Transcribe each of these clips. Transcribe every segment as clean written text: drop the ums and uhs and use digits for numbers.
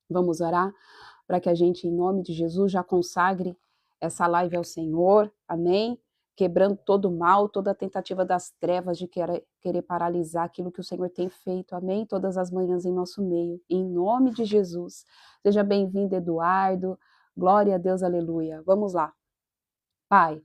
Vamos orar para que a gente, em nome de Jesus, já consagre essa live ao Senhor, amém? Quebrando todo o mal, toda a tentativa das trevas de querer paralisar aquilo que o Senhor tem feito, amém? Todas as manhãs em nosso meio, em nome de Jesus. Seja bem-vindo, Eduardo, glória a Deus, aleluia. Vamos lá. Pai,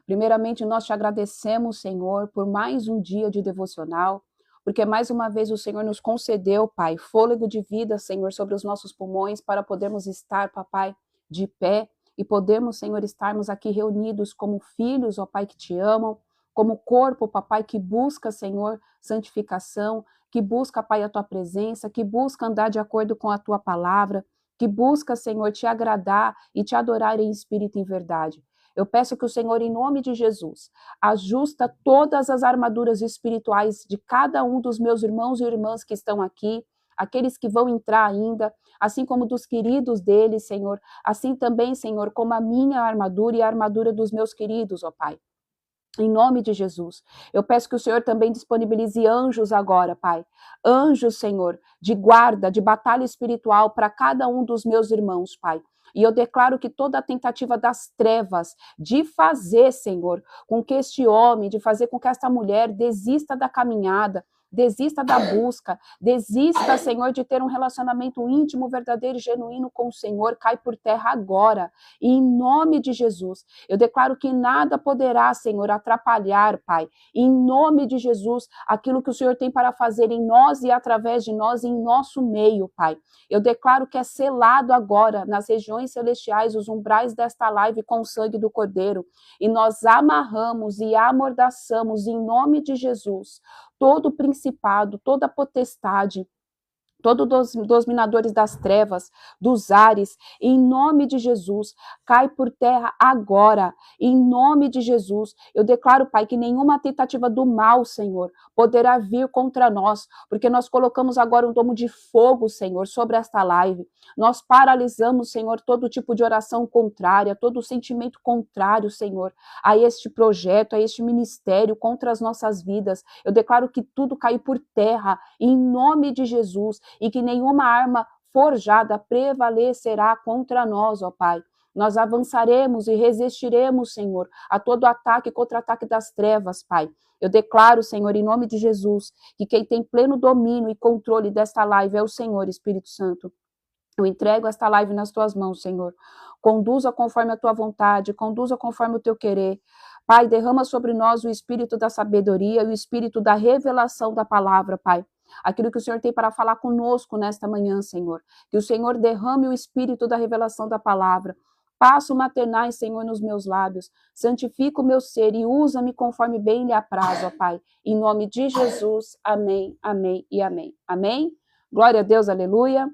primeiramente nós te agradecemos, Senhor, por mais um dia de devocional, porque mais uma vez o Senhor nos concedeu, Pai, fôlego de vida, Senhor, sobre os nossos pulmões, para podermos estar, papai, de pé, e podermos, Senhor, estarmos aqui reunidos como filhos, ó Pai, que te amam, como corpo, papai, que busca, Senhor, santificação, que busca, Pai, a tua presença, que busca andar de acordo com a tua palavra, que busca, Senhor, te agradar e te adorar em espírito e em verdade. Eu peço que o Senhor, em nome de Jesus, ajusta todas as armaduras espirituais de cada um dos meus irmãos e irmãs que estão aqui, aqueles que vão entrar ainda, assim como dos queridos deles, Senhor, assim também, Senhor, como a minha armadura e a armadura dos meus queridos, ó Pai. Em nome de Jesus, eu peço que o Senhor também disponibilize anjos agora, Pai. Anjos, Senhor, de guarda, de batalha espiritual para cada um dos meus irmãos, Pai. E eu declaro que toda a tentativa das trevas de fazer, Senhor, com que este homem, de fazer com que esta mulher desista da caminhada, desista da busca, desista, Senhor, de ter um relacionamento íntimo, verdadeiro e genuíno com o Senhor, cai por terra agora. E em nome de Jesus, eu declaro que nada poderá, Senhor, atrapalhar, Pai, em nome de Jesus, aquilo que o Senhor tem para fazer em nós e através de nós, em nosso meio, Pai. Eu declaro que é selado agora nas regiões celestiais os umbrais desta live com o sangue do Cordeiro, e nós amarramos e amordaçamos em nome de Jesus todo principado, toda potestade, todos os dominadores das trevas, dos ares, em nome de Jesus, cai por terra agora, em nome de Jesus. Eu declaro, Pai, que nenhuma tentativa do mal, Senhor, poderá vir contra nós, porque nós colocamos agora um domo de fogo, Senhor, sobre esta live. Nós paralisamos, Senhor, todo tipo de oração contrária, todo sentimento contrário, Senhor, a este projeto, a este ministério, contra as nossas vidas. Eu declaro que tudo cai por terra, em nome de Jesus, e que nenhuma arma forjada prevalecerá contra nós, ó Pai. Nós avançaremos e resistiremos, Senhor, a todo ataque e contra-ataque das trevas, Pai. Eu declaro, Senhor, em nome de Jesus, que quem tem pleno domínio e controle desta live é o Senhor, Espírito Santo. Eu entrego esta live nas tuas mãos, Senhor. Conduza conforme a tua vontade, conduza conforme o teu querer. Pai, derrama sobre nós o espírito da sabedoria e o espírito da revelação da palavra, Pai. Aquilo que o Senhor tem para falar conosco nesta manhã, Senhor. Que o Senhor derrame o espírito da revelação da palavra. Passo maternais, Senhor, nos meus lábios. Santifica o meu ser e usa-me conforme bem lhe apraz, ó Pai. Em nome de Jesus, amém, amém e amém. Amém? Glória a Deus, aleluia.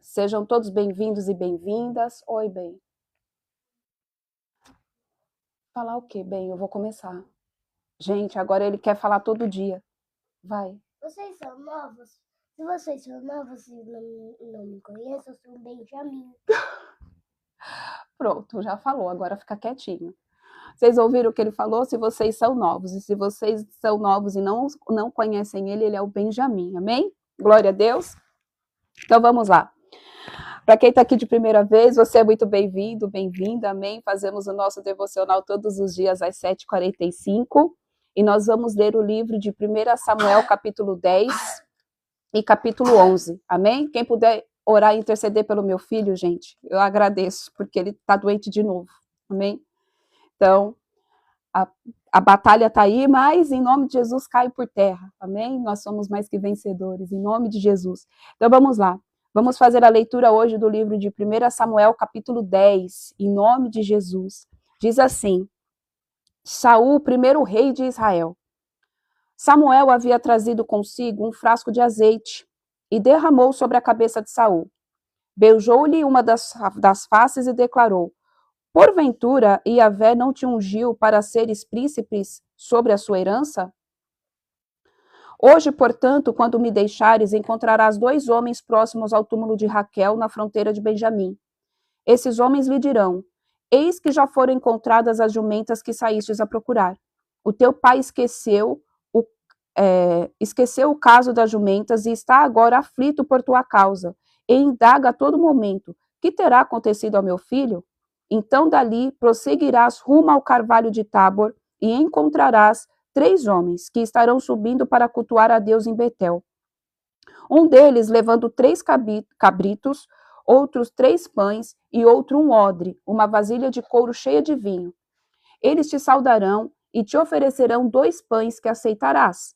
Sejam todos bem-vindos e bem-vindas. Oi, bem. Falar o quê, bem? Eu vou começar. Gente, agora ele quer falar todo dia. Vai. Vocês são novos? Se vocês são novos e não me conhecem, eu sou o Benjamin. Pronto, já falou, agora fica quietinho. Vocês ouviram o que ele falou? Se vocês são novos, e se vocês são novos e não conhecem ele, ele é o Benjamin, amém? Glória a Deus. Então vamos lá. Para quem está aqui de primeira vez, você é muito bem-vindo, bem-vinda, amém? Fazemos o nosso devocional todos os dias às 7h45, e nós vamos ler o livro de 1 Samuel, capítulo 10 e capítulo 11, amém? Quem puder orar e interceder pelo meu filho, gente, eu agradeço, porque ele está doente de novo, amém? Então, a batalha está aí, mas em nome de Jesus cai por terra, amém? Nós somos mais que vencedores, em nome de Jesus. Então vamos lá. Vamos fazer a leitura hoje do livro de 1 Samuel, capítulo 10, em nome de Jesus. Diz assim: Saul, primeiro rei de Israel. Samuel havia trazido consigo um frasco de azeite e derramou sobre a cabeça de Saul. Beijou-lhe uma das faces e declarou: Porventura, Iavé não te ungiu para seres príncipes sobre a sua herança? Hoje, portanto, quando me deixares, encontrarás 2 homens próximos ao túmulo de Raquel, na fronteira de Benjamim. Esses homens lhe dirão: Eis que já foram encontradas as jumentas que saístes a procurar. O teu pai esqueceu o caso das jumentas e está agora aflito por tua causa. e indaga a todo momento: que terá acontecido ao meu filho? Então dali prosseguirás rumo ao carvalho de Tabor e encontrarás 3 homens que estarão subindo para cultuar a Deus em Betel. Um deles levando 3 cabritos, outros 3 pães e outro um odre, uma vasilha de couro cheia de vinho. Eles te saudarão e te oferecerão 2 pães que aceitarás.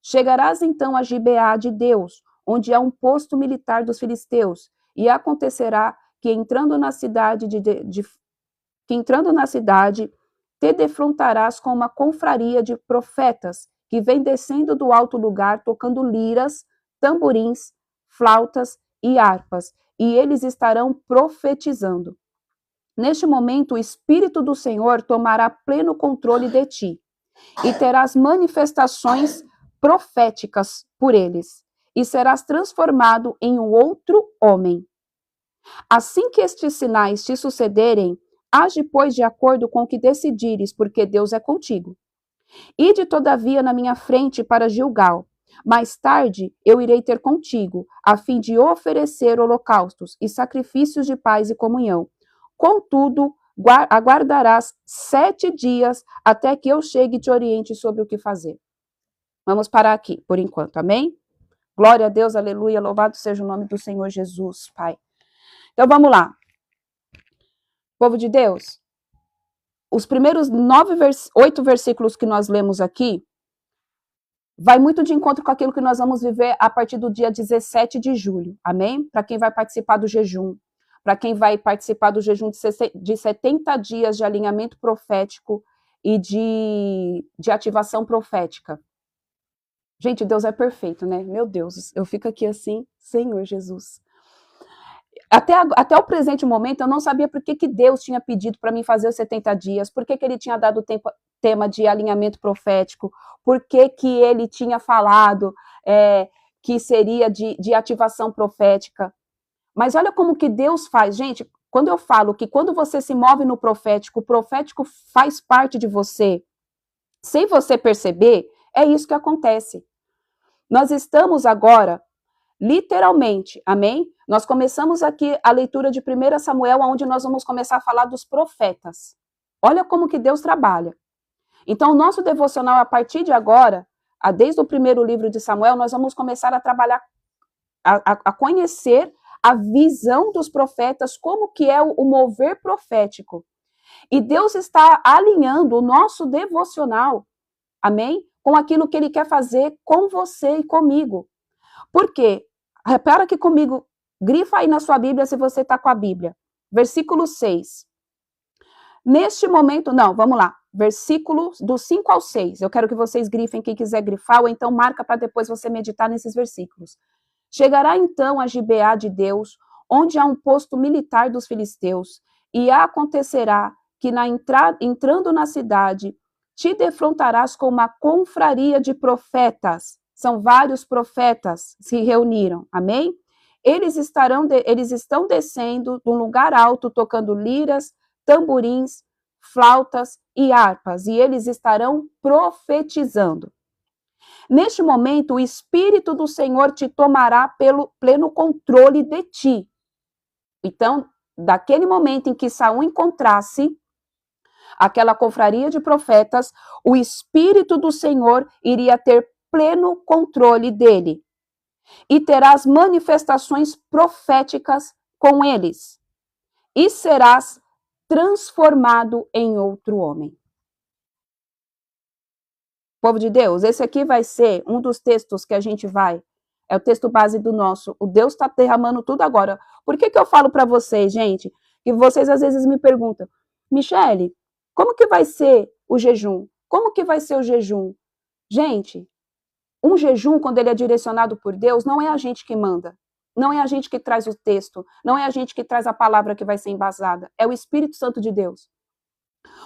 Chegarás então a Gibeá de Deus, onde há um posto militar dos filisteus, e acontecerá que entrando na cidade te defrontarás com uma confraria de profetas que vem descendo do alto lugar tocando liras, tamborins, flautas e harpas, e eles estarão profetizando. Neste momento, o Espírito do Senhor tomará pleno controle de ti, e terás manifestações proféticas por eles, e serás transformado em um outro homem. Assim que estes sinais te sucederem, age, pois, de acordo com o que decidires, porque Deus é contigo. Ide, todavia, na minha frente para Gilgal. Mais tarde eu irei ter contigo, a fim de oferecer holocaustos e sacrifícios de paz e comunhão. Contudo, aguardarás 7 dias até que eu chegue e te oriente sobre o que fazer. Vamos parar aqui, por enquanto, amém? Glória a Deus, aleluia, louvado seja o nome do Senhor Jesus, Pai. Então, vamos lá. Povo de Deus, os primeiros 8 versículos que nós lemos aqui, vai muito de encontro com aquilo que nós vamos viver a partir do dia 17 de julho, amém? Para quem vai participar do jejum, para quem vai participar do jejum de 70 dias de alinhamento profético e de ativação profética. Gente, Deus é perfeito, né? Meu Deus, eu fico aqui assim, Senhor Jesus. Até o presente momento, eu não sabia por que Deus tinha pedido para mim fazer os 70 dias, por que ele tinha dado o tema de alinhamento profético, por que ele tinha falado que seria de ativação profética. Mas olha como que Deus faz, gente, quando eu falo que quando você se move no profético, o profético faz parte de você, sem você perceber, é isso que acontece. Nós estamos agora, literalmente, amém? Nós começamos aqui a leitura de 1 Samuel, onde nós vamos começar a falar dos profetas. Olha como que Deus trabalha. Então, o nosso devocional, a partir de agora, desde o primeiro livro de Samuel, nós vamos começar a trabalhar, a conhecer a visão dos profetas, como que é o mover profético. E Deus está alinhando o nosso devocional, amém? Com aquilo que Ele quer fazer com você e comigo. Por quê? Repara aqui comigo, grifa aí na sua Bíblia se você está com a Bíblia. Versículo 6. Neste momento, não, vamos lá. Versículos do 5 ao 6. Eu quero que vocês grifem, quem quiser grifar, ou então marca para depois você meditar nesses versículos. Chegará então a Gibeá de Deus, onde há um posto militar dos filisteus, e acontecerá que entrando na cidade, te defrontarás com uma confraria de profetas. São vários profetas se reuniram, amém? Eles estão descendo de um lugar alto, tocando liras, tamborins, flautas e harpas, e eles estarão profetizando. Neste momento, o Espírito do Senhor te tomará pelo pleno controle de ti. Então, daquele momento em que Saul encontrasse aquela confraria de profetas, o Espírito do Senhor iria ter pleno controle dele. E terás manifestações proféticas com eles. E serás transformado em outro homem. Povo de Deus, esse aqui vai ser um dos textos que a gente é o texto base do nosso. O Deus está derramando tudo agora. Por que eu falo para vocês, gente? Que vocês às vezes me perguntam, Michele, como que vai ser o jejum? Como que vai ser o jejum? Gente, um jejum, quando ele é direcionado por Deus, não é a gente que manda. Não é a gente que traz o texto. Não é a gente que traz a palavra que vai ser embasada. É o Espírito Santo de Deus.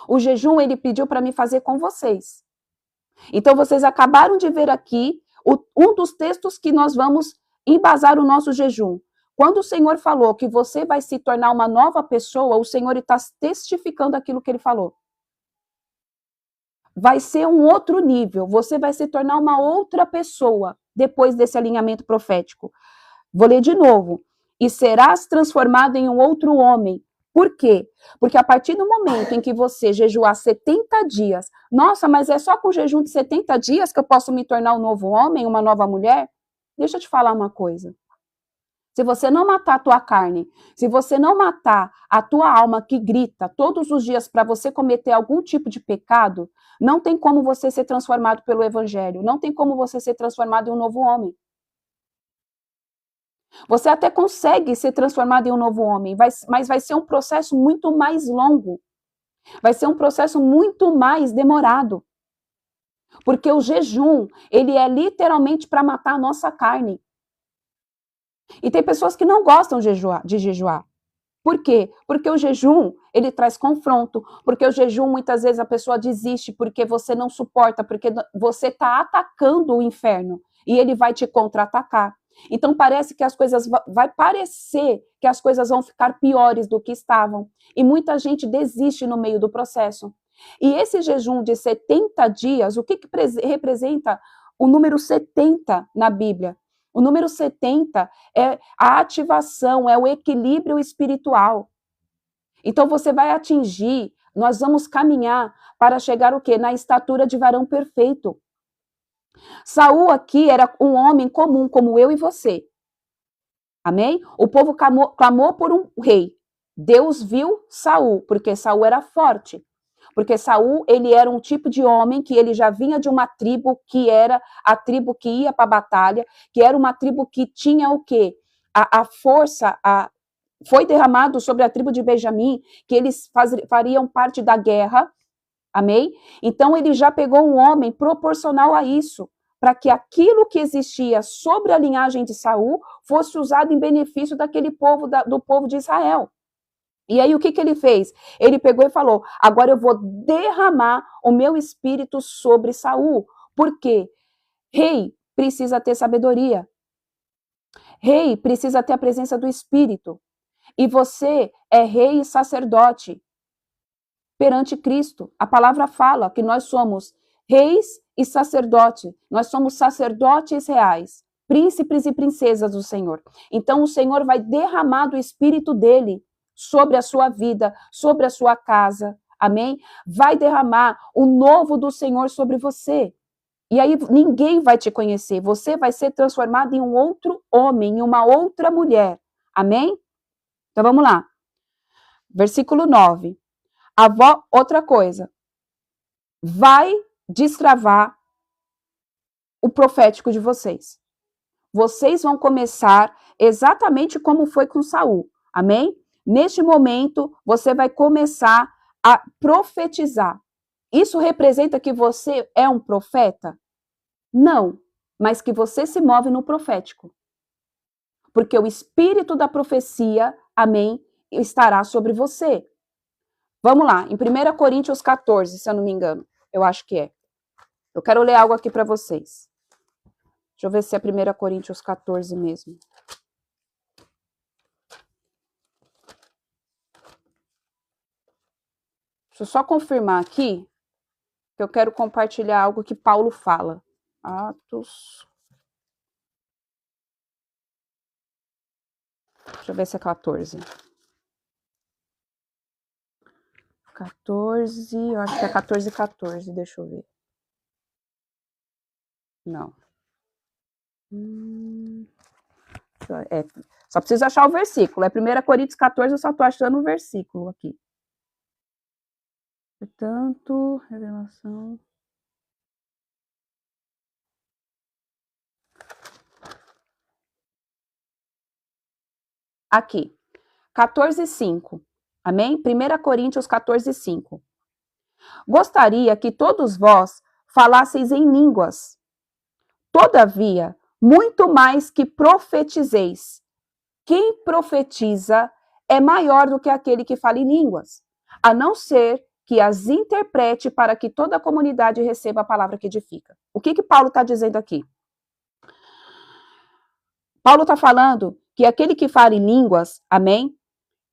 O jejum, ele pediu para me fazer com vocês. Então, vocês acabaram de ver aqui um dos textos que nós vamos embasar o nosso jejum. Quando o Senhor falou que você vai se tornar uma nova pessoa, o Senhor está testificando aquilo que Ele falou. Vai ser um outro nível, você vai se tornar uma outra pessoa depois desse alinhamento profético. Vou ler de novo. e serás transformado em um outro homem. Por quê? Porque a partir do momento em que você jejuar 70 dias, nossa, mas é só com o jejum de 70 dias que eu posso me tornar um novo homem, uma nova mulher? Deixa eu te falar uma coisa. Se você não matar a tua carne, se você não matar a tua alma que grita todos os dias para você cometer algum tipo de pecado, não tem como você ser transformado pelo evangelho, não tem como você ser transformado em um novo homem. Você até consegue ser transformado em um novo homem, mas vai ser um processo muito mais longo. Vai ser um processo muito mais demorado. Porque o jejum, ele é literalmente para matar a nossa carne. E tem pessoas que não gostam de jejuar. Por quê? Porque o jejum, ele traz confronto, porque o jejum, muitas vezes, a pessoa desiste porque você não suporta, porque você está atacando o inferno e ele vai te contra-atacar. Então, parece que as coisas, vai parecer que as coisas vão ficar piores do que estavam. E muita gente desiste no meio do processo. E esse jejum de 70 dias, o que representa o número 70 na Bíblia? O número 70 é a ativação, é o equilíbrio espiritual. Então você vai atingir, nós vamos caminhar para chegar o quê? Na estatura de varão perfeito. Saul aqui era um homem comum, como eu e você. Amém? O povo clamou por um rei. Deus viu Saul, porque Saul era forte. Porque Saul, ele era um tipo de homem que ele já vinha de uma tribo que era a tribo que ia para a batalha, que era uma tribo que tinha o quê? A força, foi derramado sobre a tribo de Benjamim, que eles fariam parte da guerra, amém? Então ele já pegou um homem proporcional a isso, para que aquilo que existia sobre a linhagem de Saul fosse usado em benefício daquele povo, do povo de Israel. E aí o que ele fez? Ele pegou e falou, agora eu vou derramar o meu espírito sobre Saul. Por quê? Rei precisa ter sabedoria. Rei precisa ter a presença do espírito. E você é rei e sacerdote perante Cristo. A palavra fala que nós somos reis e sacerdotes. Nós somos sacerdotes reais, príncipes e princesas do Senhor. Então o Senhor vai derramar do espírito dele sobre a sua vida, sobre a sua casa, amém? Vai derramar o novo do Senhor sobre você. E aí ninguém vai te conhecer, você vai ser transformado em um outro homem, em uma outra mulher, amém? Então vamos lá. Versículo 9. Outra coisa, vai destravar o profético de vocês. Vocês vão começar exatamente como foi com Saul, amém? Neste momento, você vai começar a profetizar. Isso representa que você é um profeta? Não, mas que você se move no profético. Porque o espírito da profecia, amém, estará sobre você. Vamos lá, em 1 Coríntios 14, se eu não me engano. Eu acho que é. Eu quero ler algo aqui para vocês. Deixa eu ver se é 1 Coríntios 14 mesmo. Deixa eu só confirmar aqui, que eu quero compartilhar algo que Paulo fala. Atos. Deixa eu ver se é 14. 14, eu acho que é 14 e 14, deixa eu ver. Não. Só preciso achar o versículo. É 1 Coríntios 14, eu só estou achando o versículo aqui. Portanto, revelação. Aqui, 14:5. Amém? 1 Coríntios 14:5. Gostaria que todos vós falasseis em línguas. Todavia, muito mais que profetizeis. Quem profetiza é maior do que aquele que fala em línguas, a não ser que as interprete para que toda a comunidade receba a palavra que edifica. O que Paulo está dizendo aqui? Paulo está falando que aquele que fala em línguas, amém?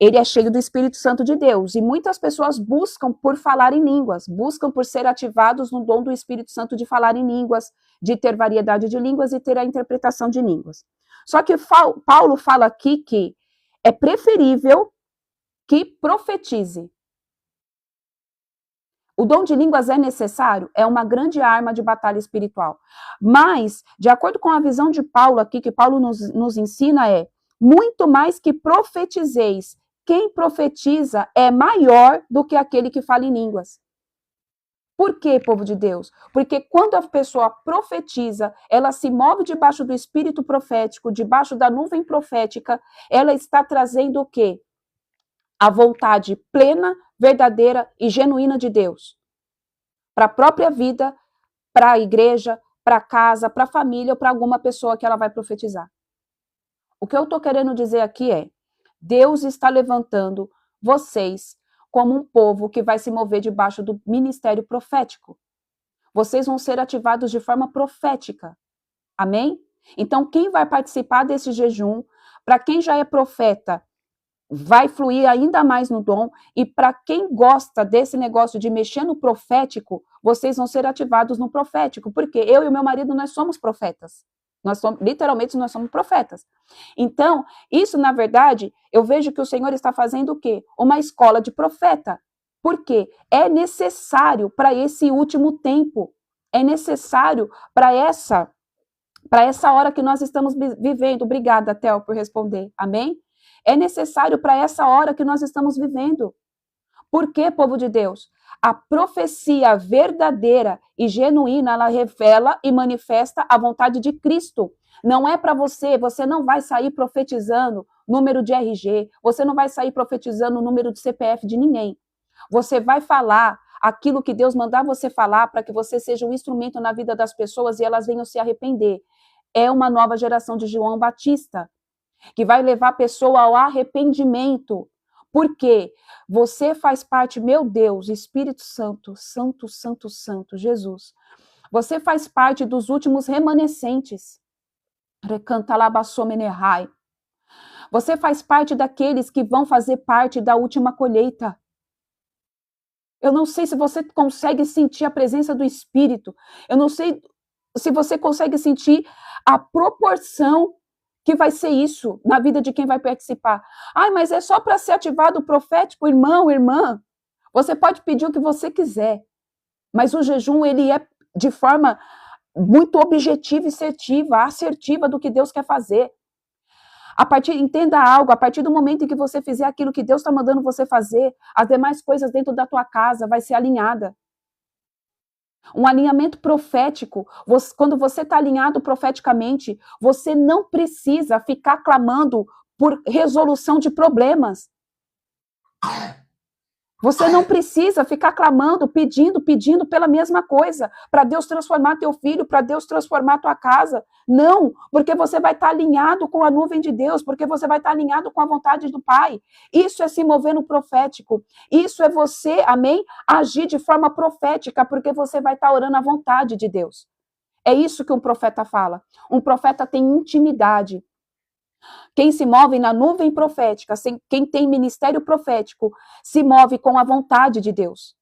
Ele é cheio do Espírito Santo de Deus. E muitas pessoas buscam por falar em línguas, buscam por ser ativados no dom do Espírito Santo de falar em línguas, de ter variedade de línguas e ter a interpretação de línguas. Só que Paulo fala aqui que é preferível que profetize. O dom de línguas é necessário? É uma grande arma de batalha espiritual. Mas, de acordo com a visão de Paulo aqui, que Paulo nos ensina muito mais que profetizeis. Quem profetiza é maior do que aquele que fala em línguas. Por quê, povo de Deus? Porque quando a pessoa profetiza, ela se move debaixo do espírito profético, debaixo da nuvem profética, ela está trazendo o quê? A vontade plena, verdadeira e genuína de Deus. Para a própria vida, para a igreja, para a casa, para a família ou para alguma pessoa que ela vai profetizar. O que eu estou querendo dizer aqui é, Deus está levantando vocês como um povo que vai se mover debaixo do ministério profético. Vocês vão ser ativados de forma profética. Amém? Então, quem vai participar desse jejum, para quem já é profeta, vai fluir ainda mais no dom, e para quem gosta desse negócio de mexer no profético, vocês vão ser ativados no profético, porque eu e o meu marido, nós somos profetas. Literalmente, nós somos profetas. Então, isso, na verdade, eu vejo que o Senhor está fazendo o quê? Uma escola de profeta. Por quê? É necessário para esse último tempo. É necessário para essa hora que nós estamos vivendo. Obrigada, Theo, por responder. Amém? É necessário para essa hora que nós estamos vivendo. Por quê, povo de Deus? A profecia verdadeira e genuína, ela revela e manifesta a vontade de Cristo. Não é para você não vai sair profetizando número de RG, você não vai sair profetizando o número de CPF de ninguém. Você vai falar aquilo que Deus mandar você falar para que você seja um instrumento na vida das pessoas e elas venham se arrepender. É uma nova geração de João Batista, que vai levar a pessoa ao arrependimento. Porque você faz parte, meu Deus, Espírito Santo, Santo, Santo, Santo, Jesus. Você faz parte dos últimos remanescentes. Você faz parte daqueles que vão fazer parte da última colheita. Eu não sei se você consegue sentir a presença do Espírito. Eu não sei se você consegue sentir a proporção que vai ser isso na vida de quem vai participar. Ai, mas é só para ser ativado o profético, irmão, irmã. Você pode pedir o que você quiser, mas o jejum, ele é de forma muito objetiva e assertiva do que Deus quer fazer. Entenda algo, a partir do momento em que você fizer aquilo que Deus está mandando você fazer, as demais coisas dentro da tua casa vai ser alinhada. Um alinhamento profético, quando você está alinhado profeticamente, você não precisa ficar clamando por resolução de problemas. Você não precisa ficar clamando, pedindo pela mesma coisa, para Deus transformar teu filho, para Deus transformar tua casa. Não, porque você vai estar alinhado com a nuvem de Deus, porque você vai estar alinhado com a vontade do Pai. Isso é se mover no profético. Isso é você, amém, agir de forma profética, porque você vai estar orando a vontade de Deus. É isso que um profeta fala. Um profeta tem intimidade. Quem se move na nuvem profética, quem tem ministério profético, se move com a vontade de Deus.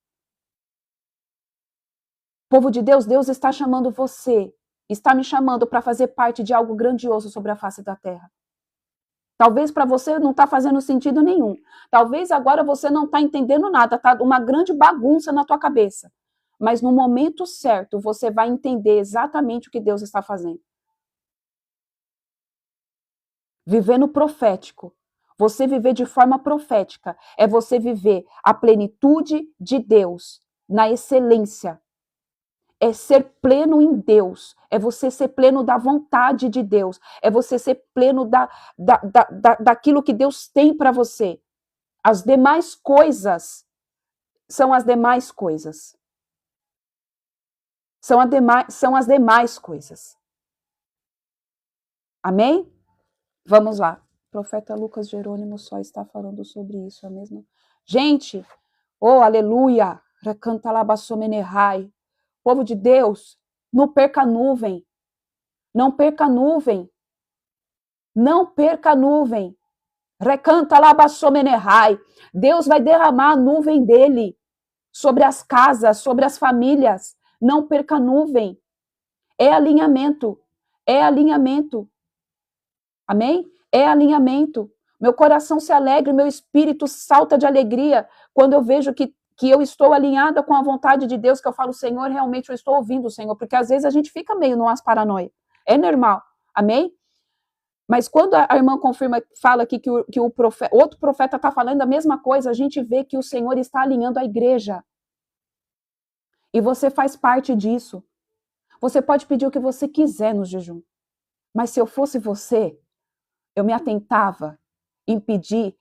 Povo de Deus, Deus está chamando você, está me chamando para fazer parte de algo grandioso sobre a face da terra. Talvez para você não está fazendo sentido nenhum. Talvez agora você não está entendendo nada, está uma grande bagunça na tua cabeça. Mas no momento certo, você vai entender exatamente o que Deus está fazendo. Viver no profético, você viver de forma profética, é você viver a plenitude de Deus, na excelência. É ser pleno em Deus, é você ser pleno da vontade de Deus, é você ser pleno daquilo que Deus tem para você. As demais coisas são as demais coisas. São as demais coisas. Amém? Vamos lá. O profeta Lucas Jerônimo só está falando sobre isso, a mesma. Gente, oh, aleluia! Recanta labassomenerrai. Povo de Deus, não perca a nuvem. Não perca a nuvem. Não perca a nuvem. Recanta labassomenerrai. Deus vai derramar a nuvem dele sobre as casas, sobre as famílias. Não perca a nuvem. É alinhamento. É alinhamento. Amém? É alinhamento. Meu coração se alegra, meu espírito salta de alegria quando eu vejo que eu estou alinhada com a vontade de Deus, que eu falo, Senhor, realmente eu estou ouvindo o Senhor, porque às vezes a gente fica meio numas paranoia. É normal. Amém? Mas quando a irmã confirma, fala aqui que outro profeta está falando a mesma coisa, a gente vê que o Senhor está alinhando a igreja. E você faz parte disso. Você pode pedir o que você quiser no jejum. Mas se eu fosse você, eu me atentava em pedir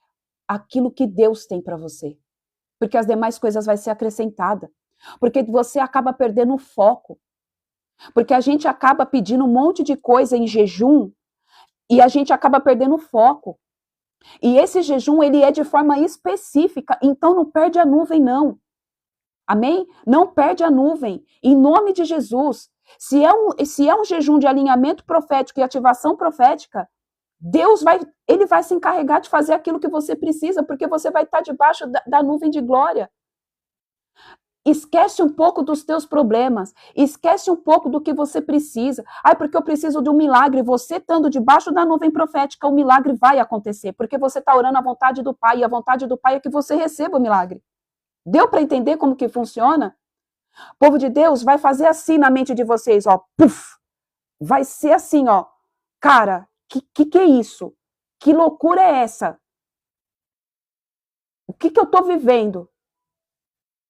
aquilo que Deus tem para você. Porque as demais coisas vai ser acrescentada. Porque você acaba perdendo o foco. Porque a gente acaba pedindo um monte de coisa em jejum e a gente acaba perdendo o foco. E esse jejum, ele é de forma específica, então não perde a nuvem, não. Amém? Não perde a nuvem. Em nome de Jesus. Se é um jejum de alinhamento profético e ativação profética, Deus ele vai se encarregar de fazer aquilo que você precisa, porque você vai estar debaixo da nuvem de glória. Esquece um pouco dos teus problemas, esquece um pouco do que você precisa. Ai, porque eu preciso de um milagre. Você estando debaixo da nuvem profética, o milagre vai acontecer, porque você está orando a vontade do Pai, e a vontade do Pai é que você receba o milagre. Deu para entender como que funciona? O povo de Deus vai fazer assim na mente de vocês, ó, puf, vai ser assim, ó, cara, que é isso? Que loucura é essa? O que eu estou vivendo?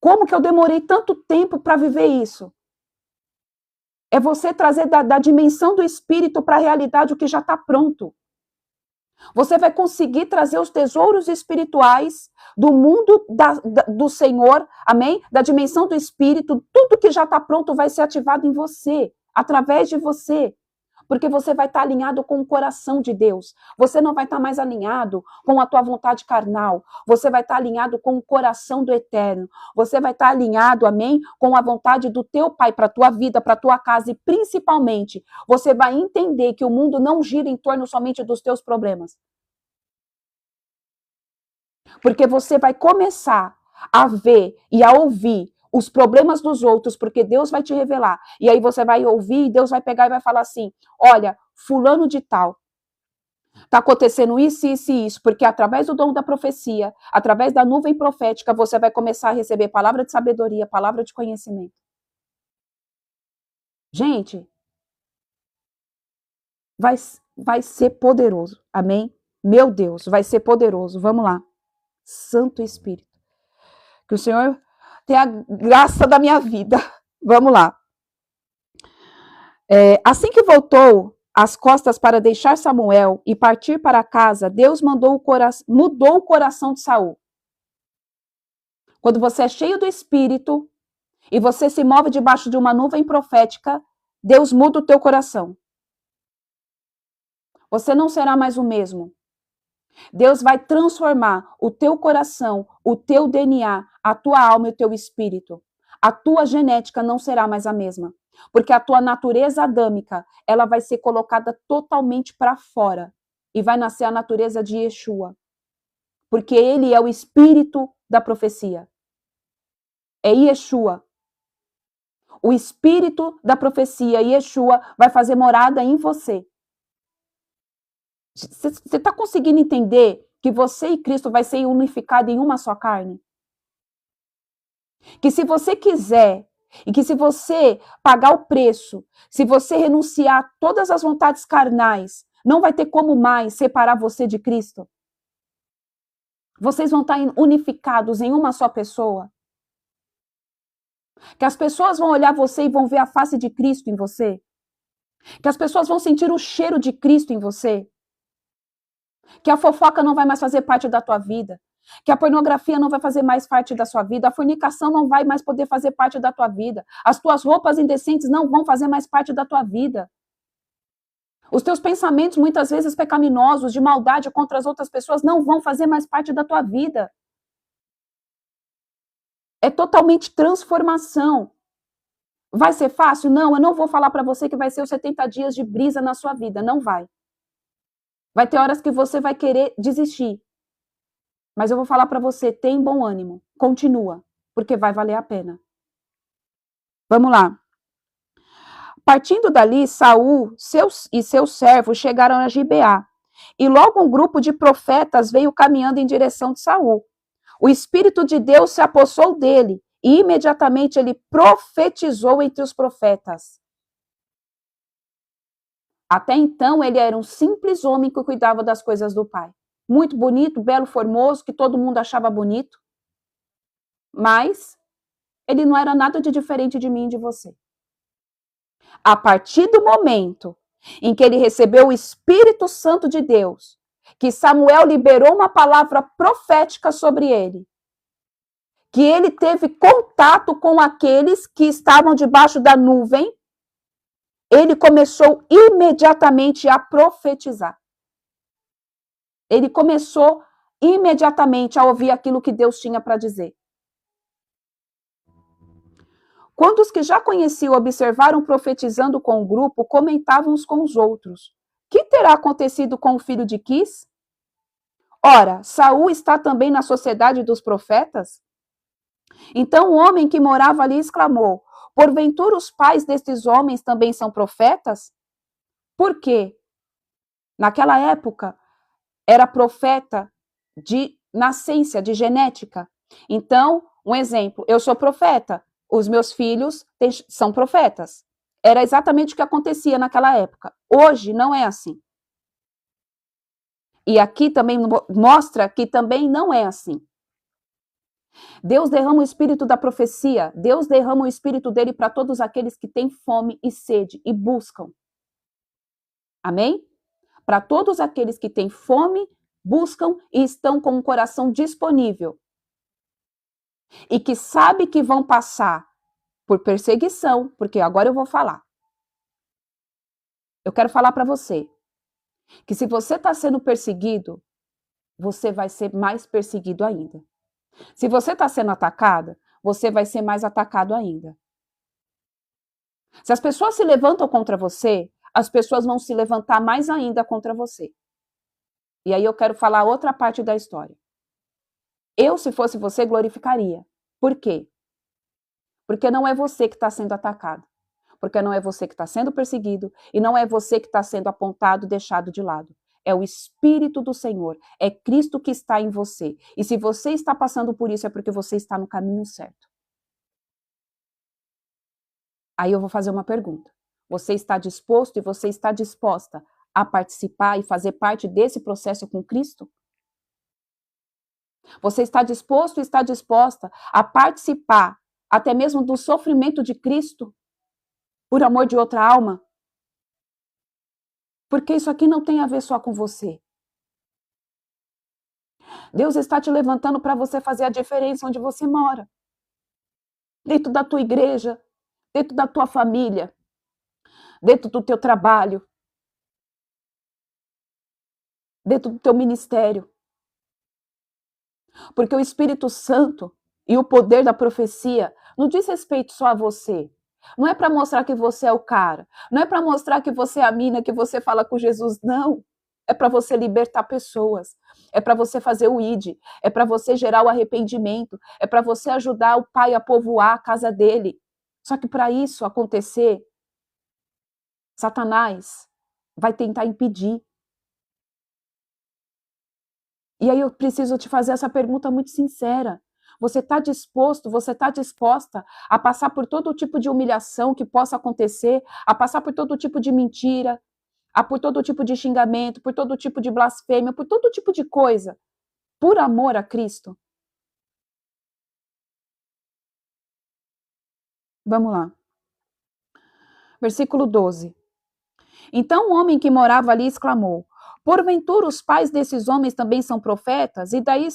Como que eu demorei tanto tempo para viver isso? É você trazer da dimensão do espírito para a realidade o que já está pronto. Você vai conseguir trazer os tesouros espirituais do mundo do Senhor, amém? Da dimensão do espírito, tudo que já está pronto vai ser ativado em você, através de você. Porque você vai estar alinhado com o coração de Deus. Você não vai estar mais alinhado com a tua vontade carnal. Você vai estar alinhado com o coração do Eterno. Você vai estar alinhado, amém, com a vontade do teu Pai para a tua vida, para a tua casa. E principalmente, você vai entender que o mundo não gira em torno somente dos teus problemas. Porque você vai começar a ver e a ouvir os problemas dos outros, porque Deus vai te revelar. E aí você vai ouvir e Deus vai pegar e vai falar assim, olha, fulano de tal, está acontecendo isso, isso e isso, porque através do dom da profecia, através da nuvem profética, você vai começar a receber palavra de sabedoria, palavra de conhecimento. Gente, vai ser poderoso, amém? Meu Deus, vai ser poderoso, vamos lá. Santo Espírito, que o Senhor tenha a graça da minha vida. Vamos lá. Assim que voltou as costas para deixar Samuel e partir para casa, Deus mudou o coração de Saul. Quando você é cheio do Espírito e você se move debaixo de uma nuvem profética, Deus muda o teu coração. Você não será mais o mesmo. Deus vai transformar o teu coração, o teu DNA, a tua alma e o teu espírito. A tua genética não será mais a mesma. Porque a tua natureza adâmica, ela vai ser colocada totalmente para fora. E vai nascer a natureza de Yeshua. Porque ele é o espírito da profecia. É Yeshua. O espírito da profecia, Yeshua, vai fazer morada em você. Você está conseguindo entender que você e Cristo vai ser unificado em uma só carne? Que se você quiser, e que se você pagar o preço, se você renunciar a todas as vontades carnais, não vai ter como mais separar você de Cristo. Vocês vão estar unificados em uma só pessoa. Que as pessoas vão olhar você e vão ver a face de Cristo em você. Que as pessoas vão sentir o cheiro de Cristo em você. Que a fofoca não vai mais fazer parte da tua vida. Que a pornografia não vai fazer mais parte da sua vida. A fornicação não vai mais poder fazer parte da tua vida. As tuas roupas indecentes não vão fazer mais parte da tua vida. Os teus pensamentos, muitas vezes pecaminosos, de maldade contra as outras pessoas, não vão fazer mais parte da tua vida. É totalmente transformação. Vai ser fácil? Não, eu não vou falar para você que vai ser os 70 dias de brisa na sua vida. Não vai. Vai ter horas que você vai querer desistir. Mas eu vou falar para você, tem bom ânimo. Continua, porque vai valer a pena. Vamos lá. Partindo dali, Saul e seus servos chegaram a Gibeá. e logo um grupo de profetas veio caminhando em direção de Saul. O Espírito de Deus se apossou dele e imediatamente ele profetizou entre os profetas. Até então ele era um simples homem que cuidava das coisas do Pai. Muito bonito, belo, formoso, que todo mundo achava bonito. Mas ele não era nada de diferente de mim e de você. A partir do momento em que ele recebeu o Espírito Santo de Deus, que Samuel liberou uma palavra profética sobre ele, que ele teve contato com aqueles que estavam debaixo da nuvem, ele começou imediatamente a profetizar. Ele começou imediatamente a ouvir aquilo que Deus tinha para dizer. Quando os que já conheciam observaram profetizando com o grupo, comentavam uns com os outros: que terá acontecido com o filho de Quis? Ora, Saul está também na sociedade dos profetas? Então o homem que morava ali exclamou: porventura os pais destes homens também são profetas? Por quê? Naquela época, era profeta de nascença, de genética. Então, um exemplo, eu sou profeta, os meus filhos são profetas. Era exatamente o que acontecia naquela época. Hoje não é assim. E aqui também mostra que também não é assim. Deus derrama o espírito da profecia, Deus derrama o espírito dele para todos aqueles que têm fome e sede e buscam. Amém? Para todos aqueles que têm fome, buscam e estão com o coração disponível. E que sabe que vão passar por perseguição, porque agora eu vou falar. Eu quero falar para você que se você está sendo perseguido, você vai ser mais perseguido ainda. Se você está sendo atacada, você vai ser mais atacado ainda. Se as pessoas se levantam contra você, as pessoas vão se levantar mais ainda contra você. E aí eu quero falar outra parte da história. Eu, se fosse você, glorificaria. Por quê? Porque não é você que está sendo atacado. Porque não é você que está sendo perseguido e não é você que está sendo apontado, deixado de lado. É o Espírito do Senhor, é Cristo que está em você. E se você está passando por isso, é porque você está no caminho certo. Aí eu vou fazer uma pergunta. Você está disposto e você está disposta a participar e fazer parte desse processo com Cristo? Você está disposto e está disposta a participar até mesmo do sofrimento de Cristo por amor de outra alma? Porque isso aqui não tem a ver só com você. Deus está te levantando para você fazer a diferença onde você mora. Dentro da tua igreja, dentro da tua família, dentro do teu trabalho, dentro do teu ministério. Porque o Espírito Santo e o poder da profecia não diz respeito só a você. Não é para mostrar que você é o cara. Não é para mostrar que você é a mina, que você fala com Jesus. Não. É para você libertar pessoas. É para você fazer o ID. É para você gerar o arrependimento. É para você ajudar o pai a povoar a casa dele. Só que para isso acontecer, Satanás vai tentar impedir. E aí eu preciso te fazer essa pergunta muito sincera. Você está disposto, você está disposta a passar por todo tipo de humilhação que possa acontecer, a passar por todo tipo de mentira, por todo tipo de xingamento, por todo tipo de blasfêmia, por todo tipo de coisa, por amor a Cristo? Vamos lá. Versículo 12. Então o homem que morava ali exclamou: porventura os pais desses homens também são profetas? E daí